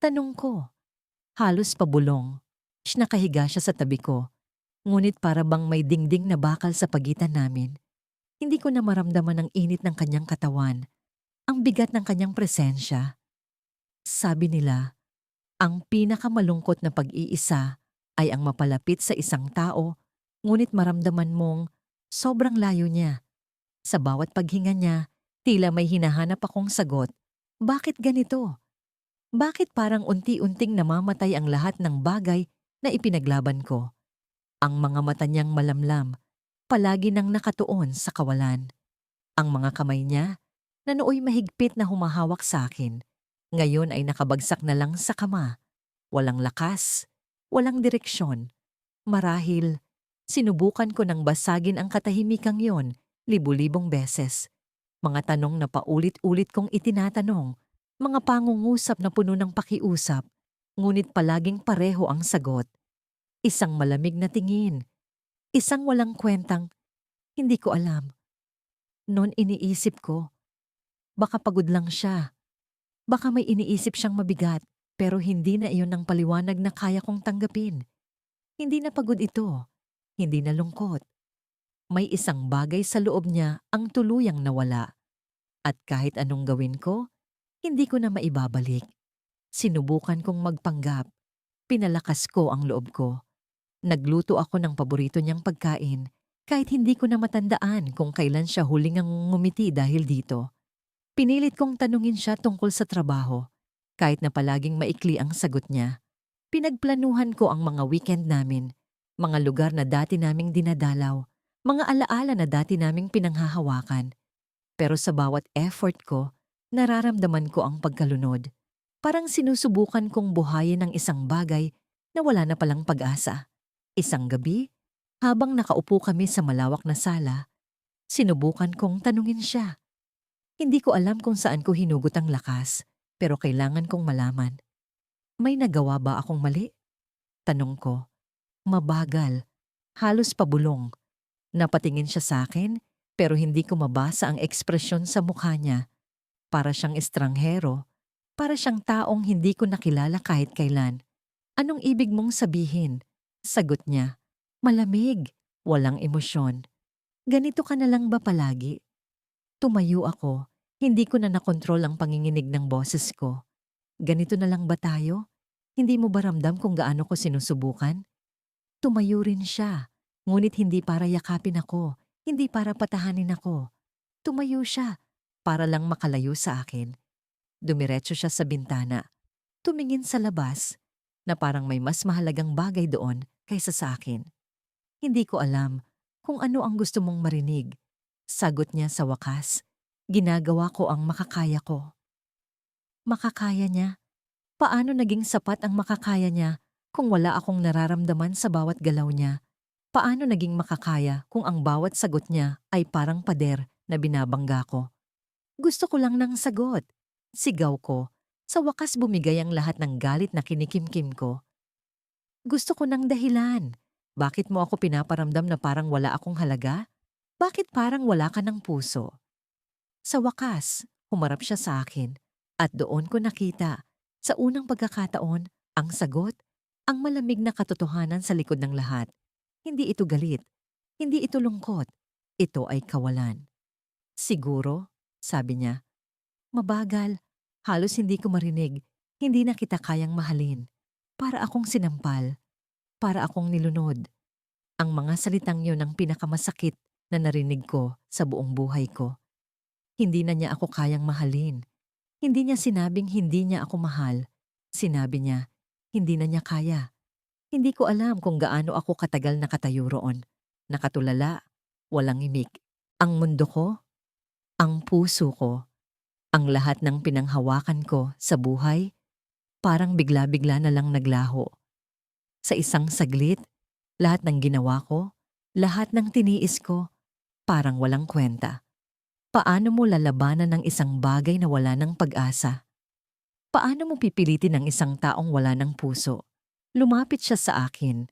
Tanong ko. Halos pabulong. Nakahiga siya sa tabi ko. Ngunit para bang may dingding na bakal sa pagitan namin. Hindi ko na maramdaman ang init ng kanyang katawan. Ang bigat ng kanyang presensya. Sabi nila, ang pinakamalungkot na pag-iisa ay ang mapalapit sa isang tao, ngunit maramdaman mong sobrang layo niya. Sa bawat paghinga niya, tila may hinahanap akong sagot. Bakit ganito? Bakit parang unti-unting namamatay ang lahat ng bagay na ipinaglaban ko? Ang mga mata niyang malamlam, palagi nang nakatuon sa kawalan. Ang mga kamay niya, na nooy mahigpit na humahawak sa akin, ngayon ay nakabagsak na lang sa kama. Walang lakas, walang direksyon. Marahil, sinubukan ko nang basagin ang katahimikang yon libu-libong beses. Mga tanong na paulit-ulit kong itinatanong, mga pangungusap na puno ng pakiusap, ngunit palaging pareho ang sagot. Isang malamig na tingin, isang walang kwentang, hindi ko alam. Noon iniisip ko, baka pagod lang siya. Baka may iniisip siyang mabigat, pero hindi na iyon ang paliwanag na kaya kong tanggapin. Hindi na pagod ito, hindi na lungkot. May isang bagay sa loob niya ang tuluyang nawala. At kahit anong gawin ko, hindi ko na maibabalik. Sinubukan kong magpanggap. Pinalakas ko ang loob ko. Nagluto ako ng paborito niyang pagkain kahit hindi ko na matandaan kung kailan siya huling ang ngumiti dahil dito. Pinilit kong tanungin siya tungkol sa trabaho, kahit na palaging maikli ang sagot niya. Pinagplanuhan ko ang mga weekend namin, mga lugar na dati naming dinadalaw, mga alaala na dati naming pinanghahawakan. Pero sa bawat effort ko, nararamdaman ko ang pagkalunod. Parang sinusubukan kong buhayin ang isang bagay na wala na palang pag-asa. Isang gabi, habang nakaupo kami sa malawak na sala, sinubukan kong tanungin siya. Hindi ko alam kung saan ko hinugot ang lakas, pero kailangan kong malaman. May nagawa ba akong mali? Tanong ko. Mabagal, halos pabulong. Napatingin siya sa akin, pero hindi ko mabasa ang ekspresyon sa mukha niya. Para siyang estranghero, para siyang taong hindi ko nakilala kahit kailan. Anong ibig mong sabihin? Sagot niya. Malamig, walang emosyon. Ganito ka na lang ba palagi? Tumayo ako, hindi ko na nakontrol ang panginginig ng boses ko. Ganito na lang ba tayo? Hindi mo ba ramdam kung gaano ko sinusubukan? Tumayo rin siya, ngunit hindi para yakapin ako, hindi para patahanin ako. Tumayo siya, para lang makalayo sa akin. Dumiretso siya sa bintana, tumingin sa labas, na parang may mas mahalagang bagay doon kaysa sa akin. Hindi ko alam kung ano ang gusto mong marinig. Sagot niya sa wakas, ginagawa ko ang makakaya ko. Makakaya niya? Paano naging sapat ang makakaya niya kung wala akong nararamdaman sa bawat galaw niya? Paano naging makakaya kung ang bawat sagot niya ay parang pader na binabangga ko? Gusto ko lang ng sagot. Sigaw ko. Sa wakas bumigay ang lahat ng galit na kinikimkim ko. Gusto ko ng dahilan. Bakit mo ako pinaparamdam na parang wala akong halaga? Bakit parang wala ka ng puso? Sa wakas, humarap siya sa akin at doon ko nakita, sa unang pagkakataon, ang sagot, ang malamig na katotohanan sa likod ng lahat. Hindi ito galit, hindi ito lungkot, ito ay kawalan. Siguro, sabi niya, mabagal, halos hindi ko marinig, hindi na kita kayang mahalin. Para akong sinampal, para akong nilunod. Ang mga salitang yun ang pinakamasakit na narinig ko sa buong buhay ko. Hindi na niya ako kayang mahalin. Hindi niya sinabing hindi niya ako mahal. Sinabi niya, hindi na niya kaya. Hindi ko alam kung gaano ako katagal nakatayo roon. Nakatulala, walang imik. Ang mundo ko, ang puso ko, ang lahat ng pinanghawakan ko sa buhay, parang bigla-bigla na lang naglaho. Sa isang saglit, lahat ng ginawa ko, lahat ng tiniis ko, parang walang kwenta. Paano mo lalabanan ng isang bagay na wala ng pag-asa? Paano mo pipilitin ang isang taong wala ng puso? Lumapit siya sa akin.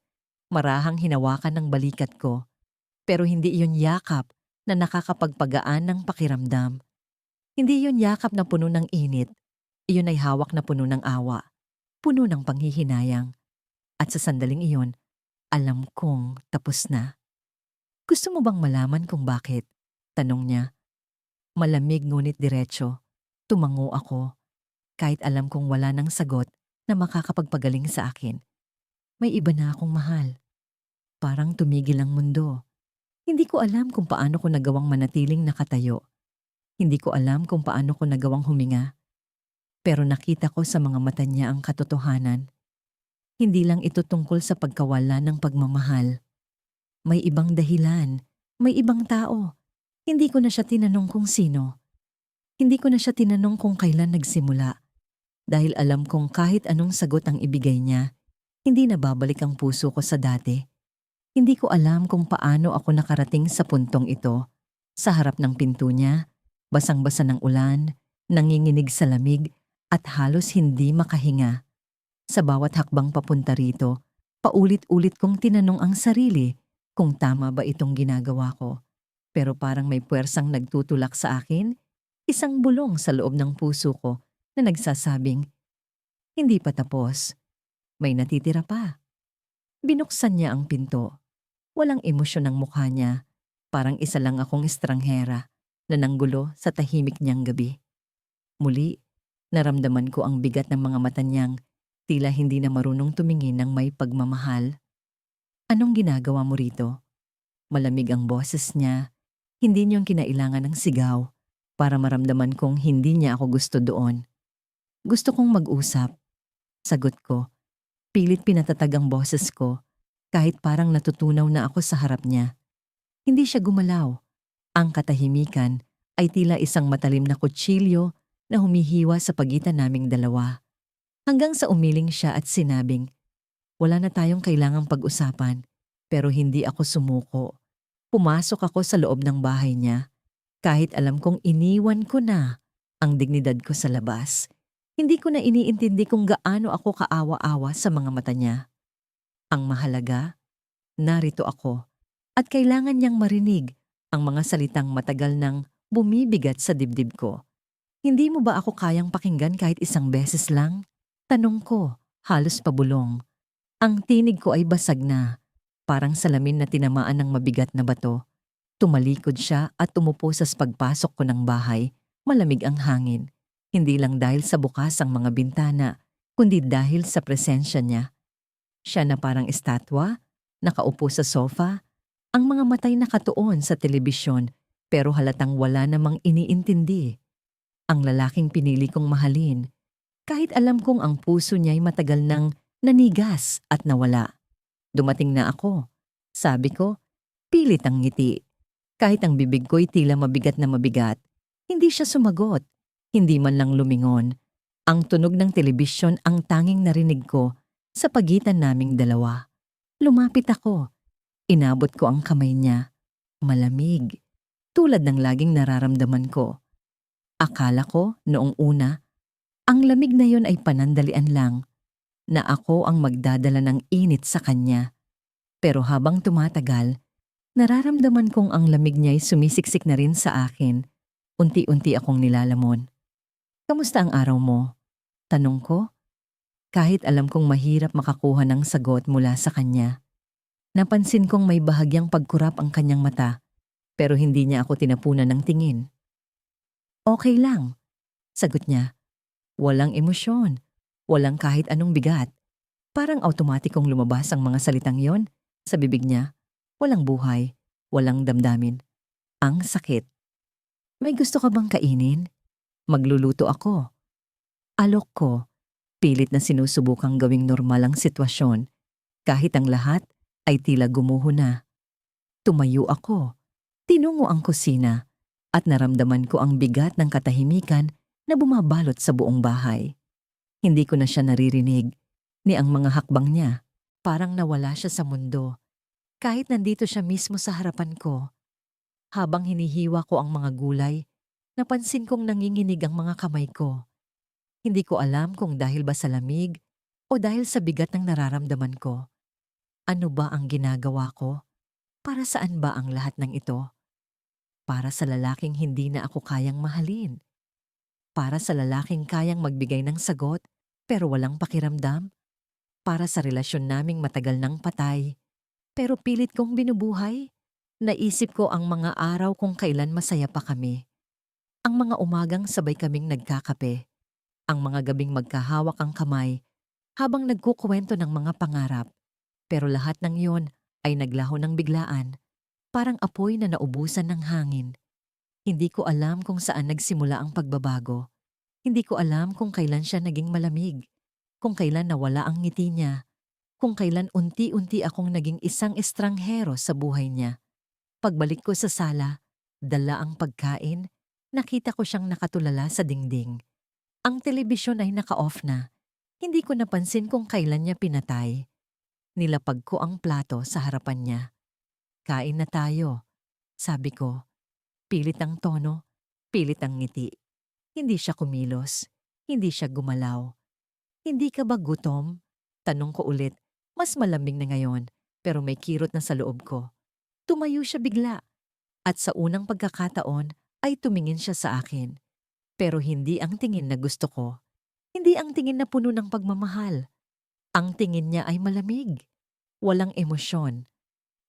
Marahang hinawakan ng balikat ko. Pero hindi iyon yakap na nakakapagpagaan ng pakiramdam. Hindi iyon yakap na puno ng init. Iyon ay hawak na puno ng awa. Puno ng panghihinayang. At sa sandaling iyon, alam kong tapos na. Gusto mo bang malaman kung bakit? Tanong niya. Malamig ngunit diretso. Tumango ako. Kahit alam kong wala ng sagot na makakapagpagaling sa akin. May iba na akong mahal. Parang tumigil ang mundo. Hindi ko alam kung paano ko nagawang manatiling nakatayo. Hindi ko alam kung paano ko nagawang huminga. Pero nakita ko sa mga mata niya ang katotohanan. Hindi lang ito tungkol sa pagkawala ng pagmamahal. May ibang dahilan. May ibang tao. Hindi ko na siya tinanong kung sino. Hindi ko na siya tinanong kung kailan nagsimula. Dahil alam kong kahit anong sagot ang ibigay niya, hindi na babalik ang puso ko sa dati. Hindi ko alam kung paano ako nakarating sa puntong ito. Sa harap ng pinto niya, basang-basa ng ulan, nanginginig sa lamig at halos hindi makahinga. Sa bawat hakbang papunta rito, paulit-ulit kong tinanong ang sarili kung tama ba itong ginagawa ko. Pero parang may puwersang nagtutulak sa akin, isang bulong sa loob ng puso ko na nagsasabing, hindi pa tapos, may natitira pa. Binuksan niya ang pinto. Walang emosyon ang mukha niya, parang isa lang akong estranghera na nanggulo sa tahimik niyang gabi. Muli, naramdaman ko ang bigat ng mga mata niyang tila hindi na marunong tumingin ng may pagmamahal. Anong ginagawa mo rito? Malamig ang boses niya, hindi niyong kinailangan ng sigaw para maramdaman kong hindi niya ako gusto doon. Gusto kong mag-usap. Sagot ko. Pilit pinatatag ang boses ko kahit parang natutunaw na ako sa harap niya. Hindi siya gumalaw. Ang katahimikan ay tila isang matalim na kutsilyo na humihiwa sa pagitan naming dalawa. Hanggang sa umiling siya at sinabing, wala na tayong kailangang pag-usapan, pero hindi ako sumuko. Pumasok ako sa loob ng bahay niya. Kahit alam kong iniwan ko na ang dignidad ko sa labas. Hindi ko na iniintindi kung gaano ako kaawa-awa sa mga mata niya. Ang mahalaga, narito ako at kailangan niyang marinig ang mga salitang matagal nang bumibigat sa dibdib ko. Hindi mo ba ako kayang pakinggan kahit isang beses lang? Tanong ko, halos pabulong. Ang tinig ko ay basag na, parang salamin na tinamaan ng mabigat na bato. Tumalikod siya at umupo sa pagpasok ko ng bahay. Malamig ang hangin. Hindi lang dahil sa bukas ang mga bintana, kundi dahil sa presensya niya. Siya na parang estatwa, nakaupo sa sofa, ang mga matay nakatuon sa telebisyon pero halatang wala namang iniintindi. Ang lalaking pinili kong mahalin, kahit alam kong ang puso niya'y matagal nang nanigas at nawala. Dumating na ako. Sabi ko, pilit ang ngiti. Kahit ang bibig ko'y tila mabigat na mabigat, hindi siya sumagot. Hindi man lang lumingon. Ang tunog ng telebisyon ang tanging narinig ko sa pagitan naming dalawa. Lumapit ako. Inabot ko ang kamay niya. Malamig. Tulad ng laging nararamdaman ko. Akala ko, noong una, ang lamig na yon ay panandalian lang, na ako ang magdadala ng init sa kanya. Pero habang tumatagal, nararamdaman kong ang lamig niya'y sumisiksik na rin sa akin. Unti-unti akong nilalamon. Kamusta ang araw mo? Tanong ko, kahit alam kong mahirap makakuha ng sagot mula sa kanya. Napansin kong may bahagyang pagkurap ang kanyang mata, pero hindi niya ako tinapunan ng tingin. Okay lang, sagot niya. Walang emosyon, walang kahit anong bigat. Parang automatikong lumabas ang mga salitang yon sa bibig niya. Walang buhay, walang damdamin. Ang sakit. May gusto ka bang kainin? Magluluto ako. Alok ko, pilit na sinusubukang gawing normal ang sitwasyon, kahit ang lahat ay tila gumuho na. Tumayo ako, tinungo ang kusina, at naramdaman ko ang bigat ng katahimikan na bumabalot sa buong bahay. Hindi ko na siya naririnig, ni ang mga hakbang niya. Parang nawala siya sa mundo, kahit nandito siya mismo sa harapan ko. Habang hinihiwa ko ang mga gulay, napansin kong nanginginig ang mga kamay ko. Hindi ko alam kung dahil ba sa lamig o dahil sa bigat ng nararamdaman ko. Ano ba ang ginagawa ko? Para saan ba ang lahat ng ito? Para sa lalaking hindi na ako kayang mahalin. Para sa lalaking kayang magbigay ng sagot pero walang pakiramdam. Para sa relasyon naming matagal nang patay pero pilit kong binubuhay. Naisip ko ang mga araw kung kailan masaya pa kami. Ang mga umagang sabay kaming nagkakape. Ang mga gabing magkahawak ang kamay habang nagkukuwento ng mga pangarap. Pero lahat ng yon ay naglaho ng biglaan. Parang apoy na naubusan ng hangin. Hindi ko alam kung saan nagsimula ang pagbabago. Hindi ko alam kung kailan siya naging malamig. Kung kailan nawala ang ngiti niya. Kung kailan unti-unti akong naging isang estranghero sa buhay niya. Pagbalik ko sa sala, dala ang pagkain, nakita ko siyang nakatulala sa dingding. Ang telebisyon ay naka-off na. Hindi ko napansin kung kailan niya pinatay. Nilapag ko ang plato sa harapan niya. Kain na tayo, sabi ko. Pilit ang tono, pilit ang ngiti. Hindi siya kumilos, hindi siya gumalaw. Hindi ka ba gutom? Tanong ko ulit, mas malambing na ngayon, pero may kirot na sa loob ko. Tumayo siya bigla, at sa unang pagkakataon ay tumingin siya sa akin. Pero hindi ang tingin na gusto ko. Hindi ang tingin na puno ng pagmamahal. Ang tingin niya ay malamig. Walang emosyon.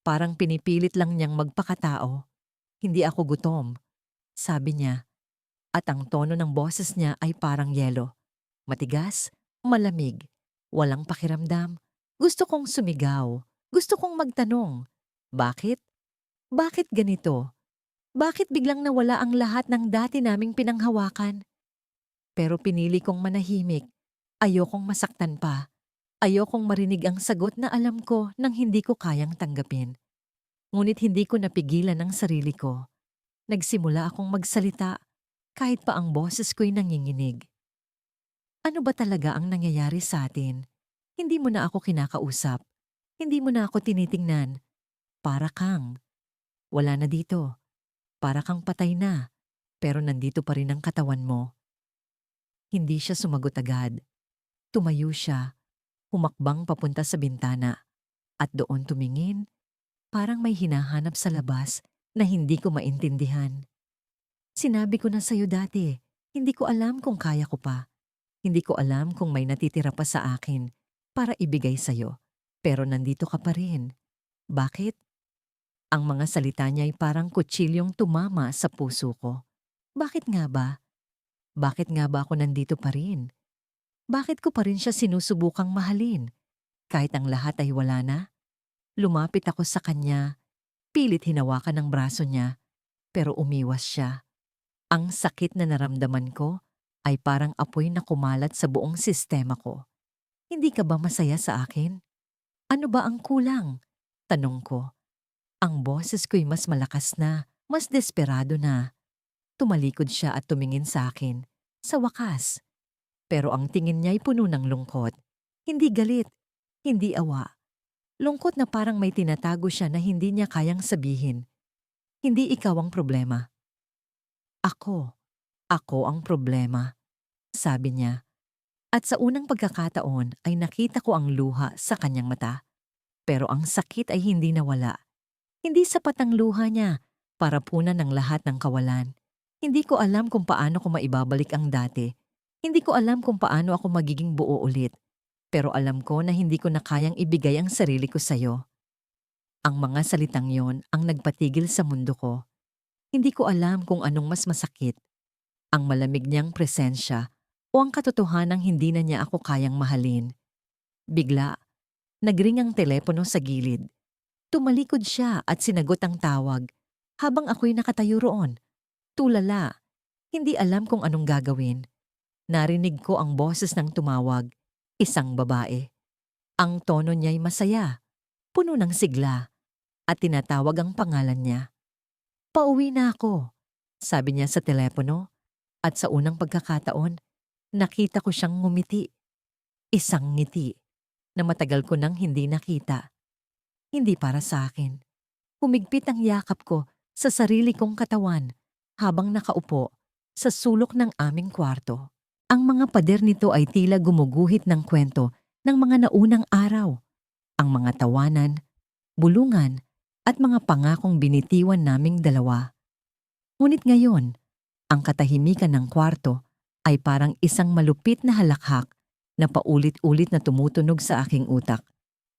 Parang pinipilit lang niyang magpakatao. Hindi ako gutom, sabi niya. At ang tono ng boses niya ay parang yelo. Matigas, malamig, walang pakiramdam. Gusto kong sumigaw. Gusto kong magtanong. Bakit? Bakit ganito? Bakit biglang nawala ang lahat ng dati naming pinanghawakan? Pero pinili kong manahimik. Ayokong masaktan pa. Ayokong marinig ang sagot na alam ko nang hindi ko kayang tanggapin. Ngunit hindi ko napigilan ang sarili ko. Nagsimula akong magsalita kahit pa ang boses ko'y nanginginig. Ano ba talaga ang nangyayari sa atin? Hindi mo na ako kinakausap. Hindi mo na ako tinitingnan. Para kang wala na dito. Para kang patay na. Pero nandito pa rin ang katawan mo. Hindi siya sumagot agad. Tumayo siya. Humakbang papunta sa bintana. At doon tumingin. Parang may hinahanap sa labas na hindi ko maintindihan. Sinabi ko na sa'yo dati, hindi ko alam kung kaya ko pa. Hindi ko alam kung may natitira pa sa akin para ibigay sa'yo. Pero nandito ka pa rin. Bakit? Ang mga salita niya ay parang kutsilyong tumama sa puso ko. Bakit nga ba? Bakit nga ba ako nandito pa rin? Bakit ko pa rin siya sinusubukang mahalin? Kahit ang lahat ay wala na? Lumapit ako sa kanya, pilit hinawakan ng braso niya, pero umiwas siya. Ang sakit na naramdaman ko ay parang apoy na kumalat sa buong sistema ko. Hindi ka ba masaya sa akin? Ano ba ang kulang? Tanong ko. Ang boses ko'y mas malakas na, mas desperado na. Tumalikod siya at tumingin sa akin. Sa wakas. Pero ang tingin niya'y puno ng lungkot. Hindi galit. Hindi awa. Lungkot na parang may tinatago siya na hindi niya kayang sabihin. Hindi ikaw ang problema. Ako. Ako ang problema, sabi niya. At sa unang pagkakataon ay nakita ko ang luha sa kanyang mata. Pero ang sakit ay hindi nawala. Hindi sapat ang luha niya para punan ng lahat ng kawalan. Hindi ko alam kung paano ko maibabalik ang dati. Hindi ko alam kung paano ako magiging buo ulit. Pero alam ko na hindi ko na kayang ibigay ang sarili ko sa'yo. Ang mga salitang yon ang nagpatigil sa mundo ko. Hindi ko alam kung anong mas masakit. Ang malamig niyang presensya o ang katotohanang hindi na niya ako kayang mahalin. Bigla, nagring ang telepono sa gilid. Tumalikod siya at sinagot ang tawag habang ako'y nakatayo roon. Tulala, hindi alam kung anong gagawin. Narinig ko ang boses ng tumawag, isang babae. Ang tono niya'y masaya, puno ng sigla, at tinatawag ang pangalan niya. Pauwi na ako, sabi niya sa telepono. At sa unang pagkakataon, nakita ko siyang ngumiti. Isang ngiti na matagal ko nang hindi nakita. Hindi para sa akin. Humigpit ang yakap ko sa sarili kong katawan habang nakaupo sa sulok ng aming kwarto. Ang mga pader nito ay tila gumuguhit ng kwento ng mga naunang araw. Ang mga tawanan, bulungan, at mga pangakong binitiwan naming dalawa. Ngunit ngayon, ang katahimikan ng kwarto ay parang isang malupit na halakhak na paulit-ulit na tumutunog sa aking utak.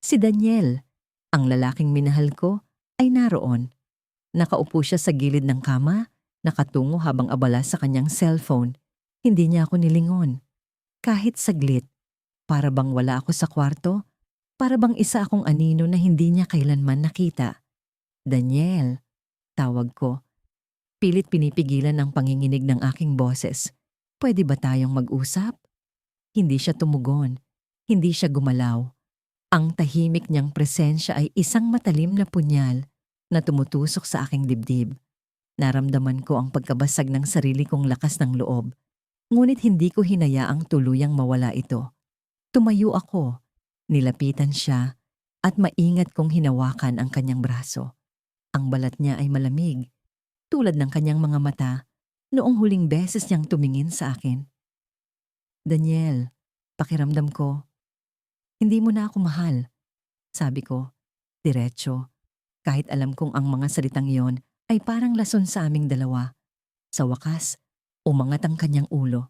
Si Daniel, ang lalaking minahal ko, ay naroon. Nakaupo siya sa gilid ng kama, nakatungo habang abala sa kanyang cellphone. Hindi niya ako nilingon. Kahit saglit, para bang wala ako sa kwarto, para bang isa akong anino na hindi niya kailanman nakita. Daniel, tawag ko. Pilit pinipigilan ang panginginig ng aking boses. Pwede ba tayong mag-usap? Hindi siya tumugon. Hindi siya gumalaw. Ang tahimik niyang presensya ay isang matalim na punyal na tumutusok sa aking dibdib. Naramdaman ko ang pagkabasag ng sarili kong lakas ng loob. Ngunit hindi ko hinayaang tuluyang mawala ito. Tumayo ako. Nilapitan siya at maingat kong hinawakan ang kanyang braso. Ang balat niya ay malamig. Tulad ng kanyang mga mata noong huling beses niyang tumingin sa akin. Daniel, pakiramdam ko, hindi mo na ako mahal. Sabi ko, diretso, kahit alam kong ang mga salitang iyon ay parang lason sa aming dalawa. Sa wakas, umangat ang kanyang ulo.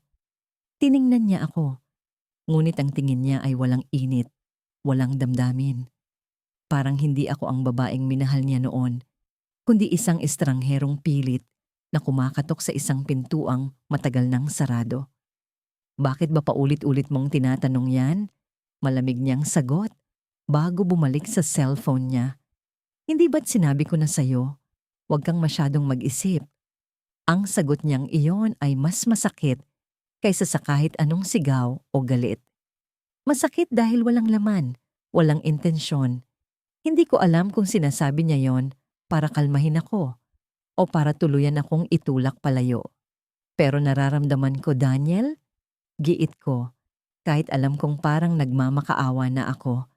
Tiningnan niya ako, ngunit ang tingin niya ay walang init, walang damdamin. Parang hindi ako ang babaeng minahal niya noon, kundi isang estrangherong pilit na kumakatok sa isang pintuang matagal nang sarado. Bakit ba paulit-ulit mong tinatanong yan? Malamig niyang sagot bago bumalik sa cellphone niya. Hindi ba't sinabi ko na sa'yo, huwag kang masyadong mag-isip? Ang sagot niyang iyon ay mas masakit kaysa sa kahit anong sigaw o galit. Masakit dahil walang laman, walang intensyon. Hindi ko alam kung sinasabi niya yon para kalmahin ako o para tuluyan akong itulak palayo. Pero nararamdaman ko, Daniel, giit ko, kahit alam kong parang nagmamakaawa na ako.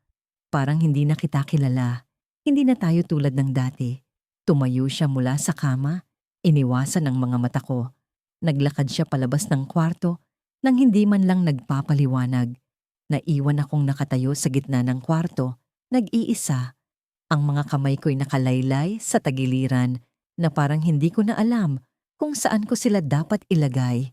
Parang hindi na kita kilala, hindi na tayo tulad ng dati. Tumayo siya mula sa kama, iniwasan ang mga mata ko. Naglakad siya palabas ng kwarto nang hindi man lang nagpapaliwanag. Naiwan akong nakatayo sa gitna ng kwarto, nag-iisa. Ang mga kamay ko'y nakalaylay sa tagiliran na parang hindi ko na alam kung saan ko sila dapat ilagay.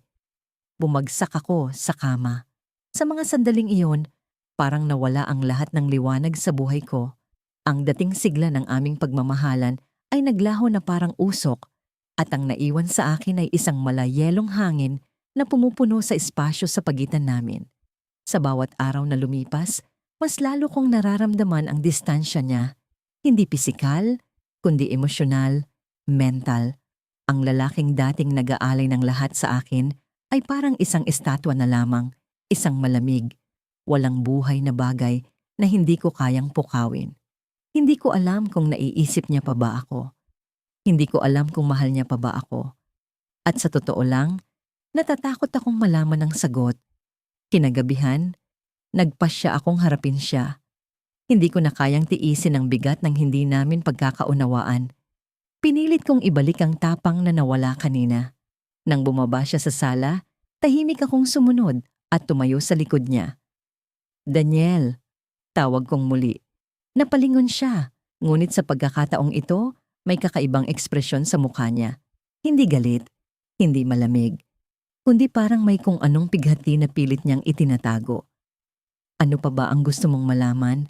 Bumagsak ako sa kama. Sa mga sandaling iyon, parang nawala ang lahat ng liwanag sa buhay ko. Ang dating sigla ng aming pagmamahalan ay naglaho na parang usok at ang naiwan sa akin ay isang malayelong hangin na pumupuno sa espasyo sa pagitan namin. Sa bawat araw na lumipas, mas lalo kong nararamdaman ang distansya niya. Hindi pisikal, kundi emosyonal, mental. Ang lalaking dating nag-aalay ng lahat sa akin ay parang isang estatwa na lamang, isang malamig, walang buhay na bagay na hindi ko kayang pukawin. Hindi ko alam kung naiisip niya pa ba ako. Hindi ko alam kung mahal niya pa ba ako. At sa totoo lang, natatakot akong malaman ang sagot. Kinagabihan, nagpasya akong harapin siya. Hindi ko na kayang tiisin ang bigat ng hindi namin pagkakaunawaan. Pinilit kong ibalik ang tapang na nawala kanina. Nang bumaba siya sa sala, tahimik akong sumunod at tumayo sa likod niya. Daniel, tawag kong muli. Napalingon siya, ngunit sa pagkakataong ito, may kakaibang ekspresyon sa mukha niya. Hindi galit, hindi malamig, kundi parang may kung anong pighati na pilit niyang itinatago. Ano pa ba ang gusto mong malaman?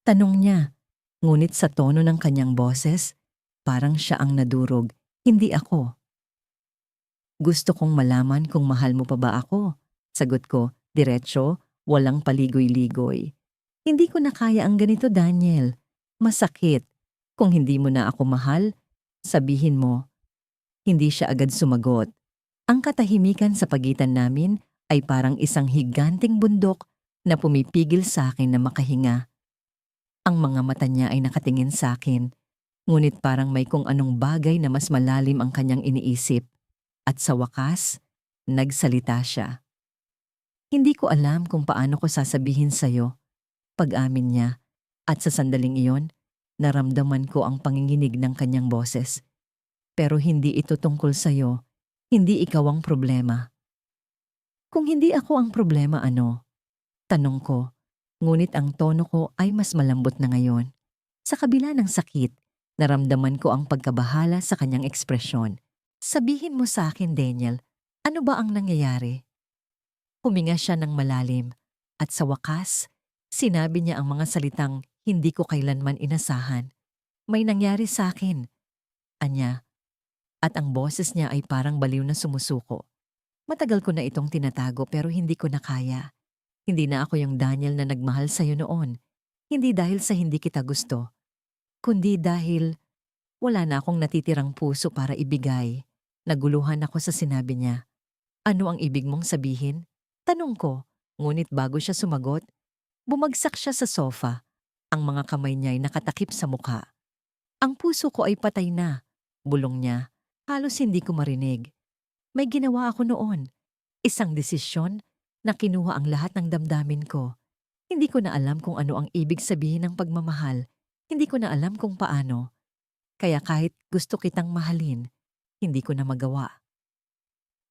Tanong niya, ngunit sa tono ng kanyang boses, parang siya ang nadurog, hindi ako. Gusto kong malaman kung mahal mo pa ba ako. Sagot ko, diretso, walang paligoy-ligoy. Hindi ko na kaya ang ganito, Daniel. Masakit. Kung hindi mo na ako mahal, sabihin mo. Hindi siya agad sumagot. Ang katahimikan sa pagitan namin ay parang isang higanting bundok na pumipigil sa akin na makahinga. Ang mga mata niya ay nakatingin sa akin, ngunit parang may kung anong bagay na mas malalim ang kanyang iniisip. At sa wakas, nagsalita siya. Hindi ko alam kung paano ko sasabihin sa'yo, pag-amin niya, at sa sandaling iyon, naramdaman ko ang panginginig ng kanyang boses. Pero hindi ito tungkol sa'yo, hindi ikaw ang problema. Kung hindi ako ang problema, ano? Tanong ko, ngunit ang tono ko ay mas malambot na ngayon. Sa kabila ng sakit, naramdaman ko ang pagkabahala sa kanyang ekspresyon. Sabihin mo sa akin, Daniel, ano ba ang nangyayari? Huminga siya ng malalim at sa wakas, sinabi niya ang mga salitang hindi ko kailanman inasahan. May nangyari sa akin, anya, at ang boses niya ay parang baliw na sumusuko. Matagal ko na itong tinatago pero hindi ko na kaya. Hindi na ako yung Daniel na nagmahal sa'yo noon. Hindi dahil sa hindi kita gusto, kundi dahil wala na akong natitirang puso para ibigay. Naguluhan ako sa sinabi niya. Ano ang ibig mong sabihin? Tanong ko, ngunit bago siya sumagot, bumagsak siya sa sofa. Ang mga kamay niya ay nakatakip sa mukha. Ang puso ko ay patay na. Bulong niya, halos hindi ko marinig. May ginawa ako noon. Isang desisyon na kinuha ang lahat ng damdamin ko. Hindi ko na alam kung ano ang ibig sabihin ng pagmamahal. Hindi ko na alam kung paano. Kaya kahit gusto kitang mahalin, hindi ko na magawa.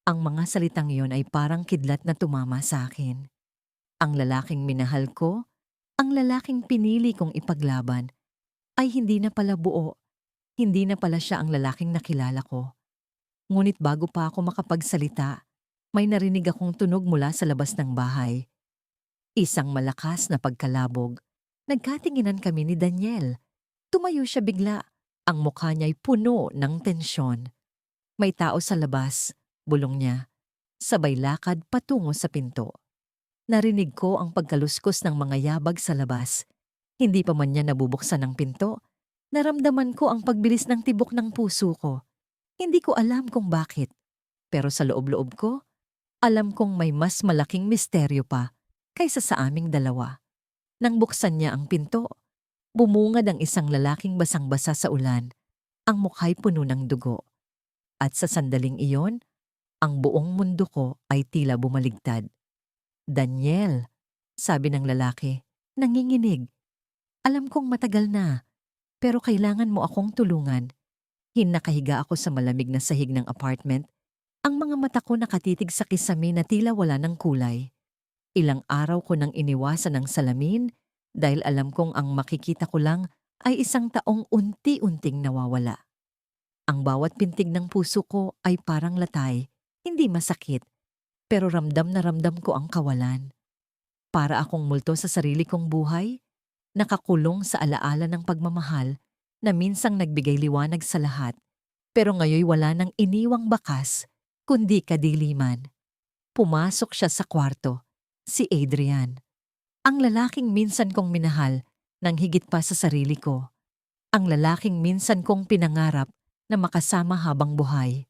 Ang mga salitang iyon ay parang kidlat na tumama sa akin. Ang lalaking minahal ko, ang lalaking pinili kong ipaglaban, ay hindi na pala buo. Hindi na pala siya ang lalaking nakilala ko. Ngunit bago pa ako makapagsalita, may narinig akong tunog mula sa labas ng bahay. Isang malakas na pagkalabog. Nagkatinginan kami ni Daniel. Tumayo siya bigla. Ang mukha niya'y puno ng tensyon. May tao sa labas, bulong niya. Sabay lakad patungo sa pinto. Narinig ko ang pagkaluskos ng mga yabag sa labas. Hindi pa man niya nabubuksan ang pinto, naramdaman ko ang pagbilis ng tibok ng puso ko. Hindi ko alam kung bakit. Pero sa loob-loob ko, alam kong may mas malaking misteryo pa kaysa sa aming dalawa. Nang buksan niya ang pinto, bumungad ang isang lalaking basang-basa sa ulan. Ang mukha'y puno ng dugo. At sa sandaling iyon, ang buong mundo ko ay tila bumaligtad. Daniel, sabi ng lalaki, nanginginig. Alam kong matagal na, pero kailangan mo akong tulungan. Nakahiga ako sa malamig na sahig ng apartment. Ang mga mata ko nakatitig sa kisame na tila wala ng kulay. Ilang araw ko nang iniwasan ng salamin dahil alam kong ang makikita ko lang ay isang taong unti-unting nawawala. Ang bawat pintig ng puso ko ay parang latay, hindi masakit, pero ramdam na ramdam ko ang kawalan. Para akong multo sa sarili kong buhay, nakakulong sa alaala ng pagmamahal na minsang nagbigay liwanag sa lahat, pero ngayoy wala nang iniwang bakas, kundi kadiliman. Pumasok siya sa kwarto, si Adrian. Ang lalaking minsan kong minahal nang higit pa sa sarili ko. Ang lalaking minsan kong pinangarap na makasama habang buhay.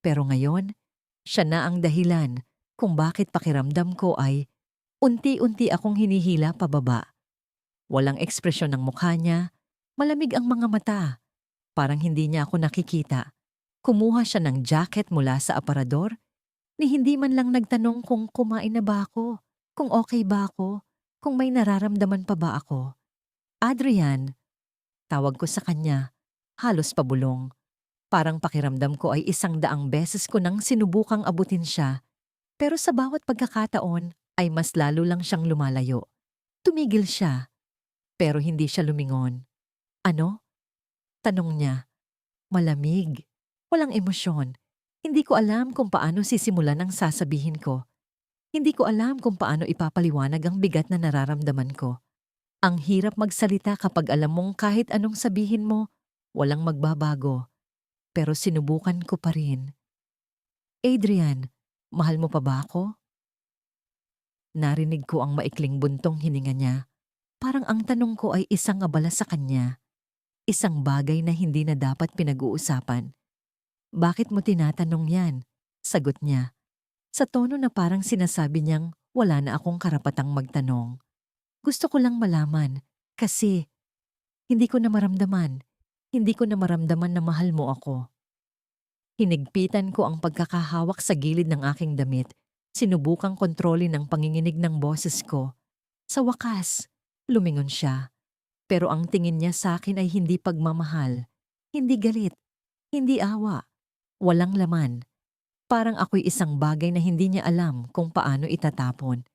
Pero ngayon, siya na ang dahilan kung bakit pakiramdam ko ay unti-unti akong hinihila pababa. Walang ekspresyon ng mukha niya, malamig ang mga mata, parang hindi niya ako nakikita. Kumuha siya ng jacket mula sa aparador, ni hindi man lang nagtanong kung kumain na ba ako, kung okay ba ako, kung may nararamdaman pa ba ako. Adrian, tawag ko sa kanya, halos pabulong. Parang pakiramdam ko ay 100 beses ko nang sinubukang abutin siya, pero sa bawat pagkakataon ay mas lalo lang siyang lumalayo. Tumigil siya, pero hindi siya lumingon. Ano? Tanong niya. Malamig. Walang emosyon. Hindi ko alam kung paano sisimulan ang sasabihin ko. Hindi ko alam kung paano ipapaliwanag ang bigat na nararamdaman ko. Ang hirap magsalita kapag alam mong kahit anong sabihin mo, walang magbabago. Pero sinubukan ko pa rin. Adrian, mahal mo pa ba ako? Narinig ko ang maikling buntong hininga niya. Parang ang tanong ko ay isang abala sa kanya. Isang bagay na hindi na dapat pinag-uusapan. Bakit mo tinatanong yan? Sagot niya. Sa tono na parang sinasabi niyang wala na akong karapatang magtanong. Gusto ko lang malaman. Kasi hindi ko na maramdaman. Hindi ko na maramdaman na mahal mo ako. Hinigpitan ko ang pagkakahawak sa gilid ng aking damit. Sinubukang kontrolin ang panginginig ng boses ko. Sa wakas, lumingon siya. Pero ang tingin niya sa akin ay hindi pagmamahal. Hindi galit. Hindi awa. Walang laman. Parang ako'y isang bagay na hindi niya alam kung paano itatapon.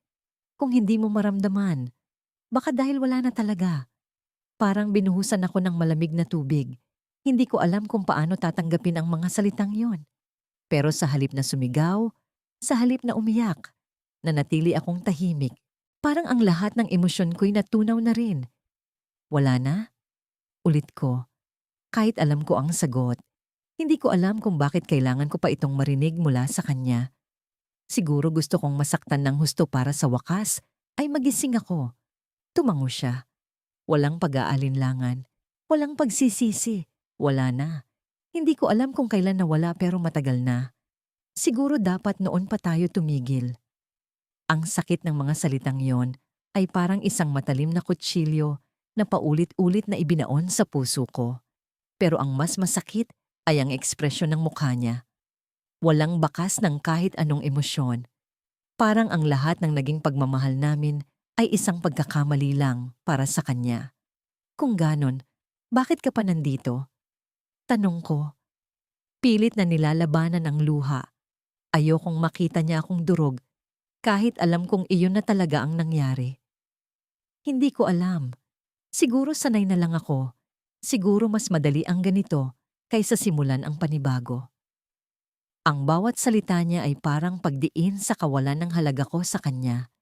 Kung hindi mo maramdaman, baka dahil wala na talaga. Parang binuhusan ako ng malamig na tubig. Hindi ko alam kung paano tatanggapin ang mga salitang yon. Pero sa halip na sumigaw, sa halip na umiyak, nanatili akong tahimik. Parang ang lahat ng emosyon ko'y natunaw na rin. Wala na? Ulit ko. Kahit alam ko ang sagot. Hindi ko alam kung bakit kailangan ko pa itong marinig mula sa kanya. Siguro gusto kong masaktan ng husto para sa wakas ay magising ako. Tumango siya. Walang pag-aalinlangan. Walang pagsisisi. Wala na. Hindi ko alam kung kailan nawala pero matagal na. Siguro dapat noon pa tayo tumigil. Ang sakit ng mga salitang yon ay parang isang matalim na kutsilyo na paulit-ulit na ibinaon sa puso ko. Pero ang mas masakit ay ang ekspresyon ng mukha niya. Walang bakas ng kahit anong emosyon. Parang ang lahat ng naging pagmamahal namin ay isang pagkakamali lang para sa kanya. Kung ganon, bakit ka pa nandito? Tanong ko. Pilit na nilalabanan ang luha. Ayokong makita niya akong durog kahit alam kong iyon na talaga ang nangyari. Hindi ko alam. Siguro sanay na lang ako. Siguro mas madali ang ganito kaysa simulan ang panibago. Ang bawat salita niya ay parang pagdiin sa kawalan ng halaga ko sa kanya.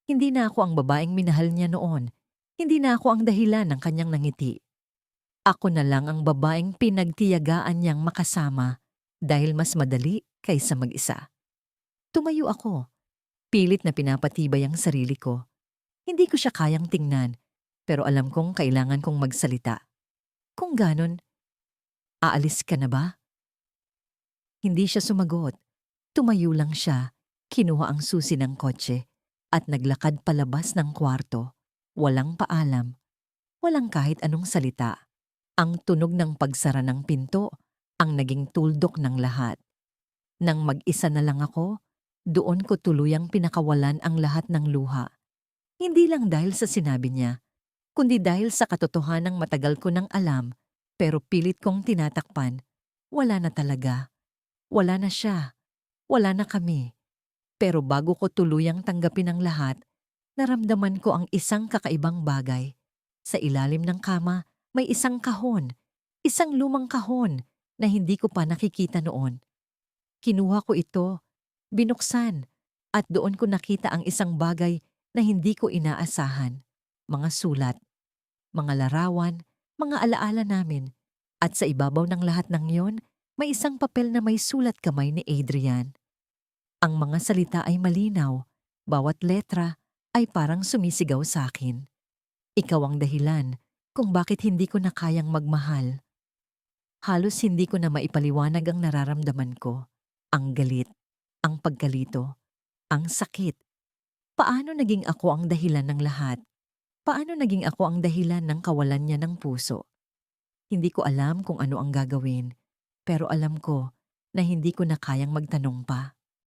Hindi na ako ang babaeng minahal niya noon. Hindi na ako ang dahilan ng kanyang nangiti. Ako na lang ang babaeng pinagtiyagaan niyang makasama dahil mas madali kaysa mag-isa. Tumayo ako. Pilit na pinapatibay ang sarili ko. Hindi ko siya kayang tingnan, pero alam kong kailangan kong magsalita. Kung ganon, aalis ka na ba? Hindi siya sumagot. Tumayo lang siya, kinuha ang susi ng kotse, at naglakad palabas ng kwarto. Walang paalam. Walang kahit anong salita. Ang tunog ng pagsara ng pinto ang naging tuldok ng lahat. Nang mag-isa na lang ako, doon ko tuluyang pinakawalan ang lahat ng luha. Hindi lang dahil sa sinabi niya, kundi dahil sa katotohanang matagal ko nang alam, pero pilit kong tinatakpan. Wala na talaga. Wala na siya. Wala na kami. Pero bago ko tuluyang tanggapin ang lahat, naramdaman ko ang isang kakaibang bagay. Sa ilalim ng kama, may isang kahon. Isang lumang kahon na hindi ko pa nakikita noon. Kinuha ko ito, binuksan, at doon ko nakita ang isang bagay na hindi ko inaasahan. Mga sulat, mga larawan, mga alaala namin. At sa ibabaw ng lahat ng yon, may isang papel na may sulat kamay ni Adrian. Ang mga salita ay malinaw, bawat letra ay parang sumisigaw sa akin. Ikaw ang dahilan kung bakit hindi ko na kayang magmahal. Halos hindi ko na maipaliwanag ang nararamdaman ko. Ang galit, ang pagkalito, ang sakit. Paano naging ako ang dahilan ng lahat? Paano naging ako ang dahilan ng kawalan niya ng puso? Hindi ko alam kung ano ang gagawin, pero alam ko na hindi ko na kayang magtanong pa.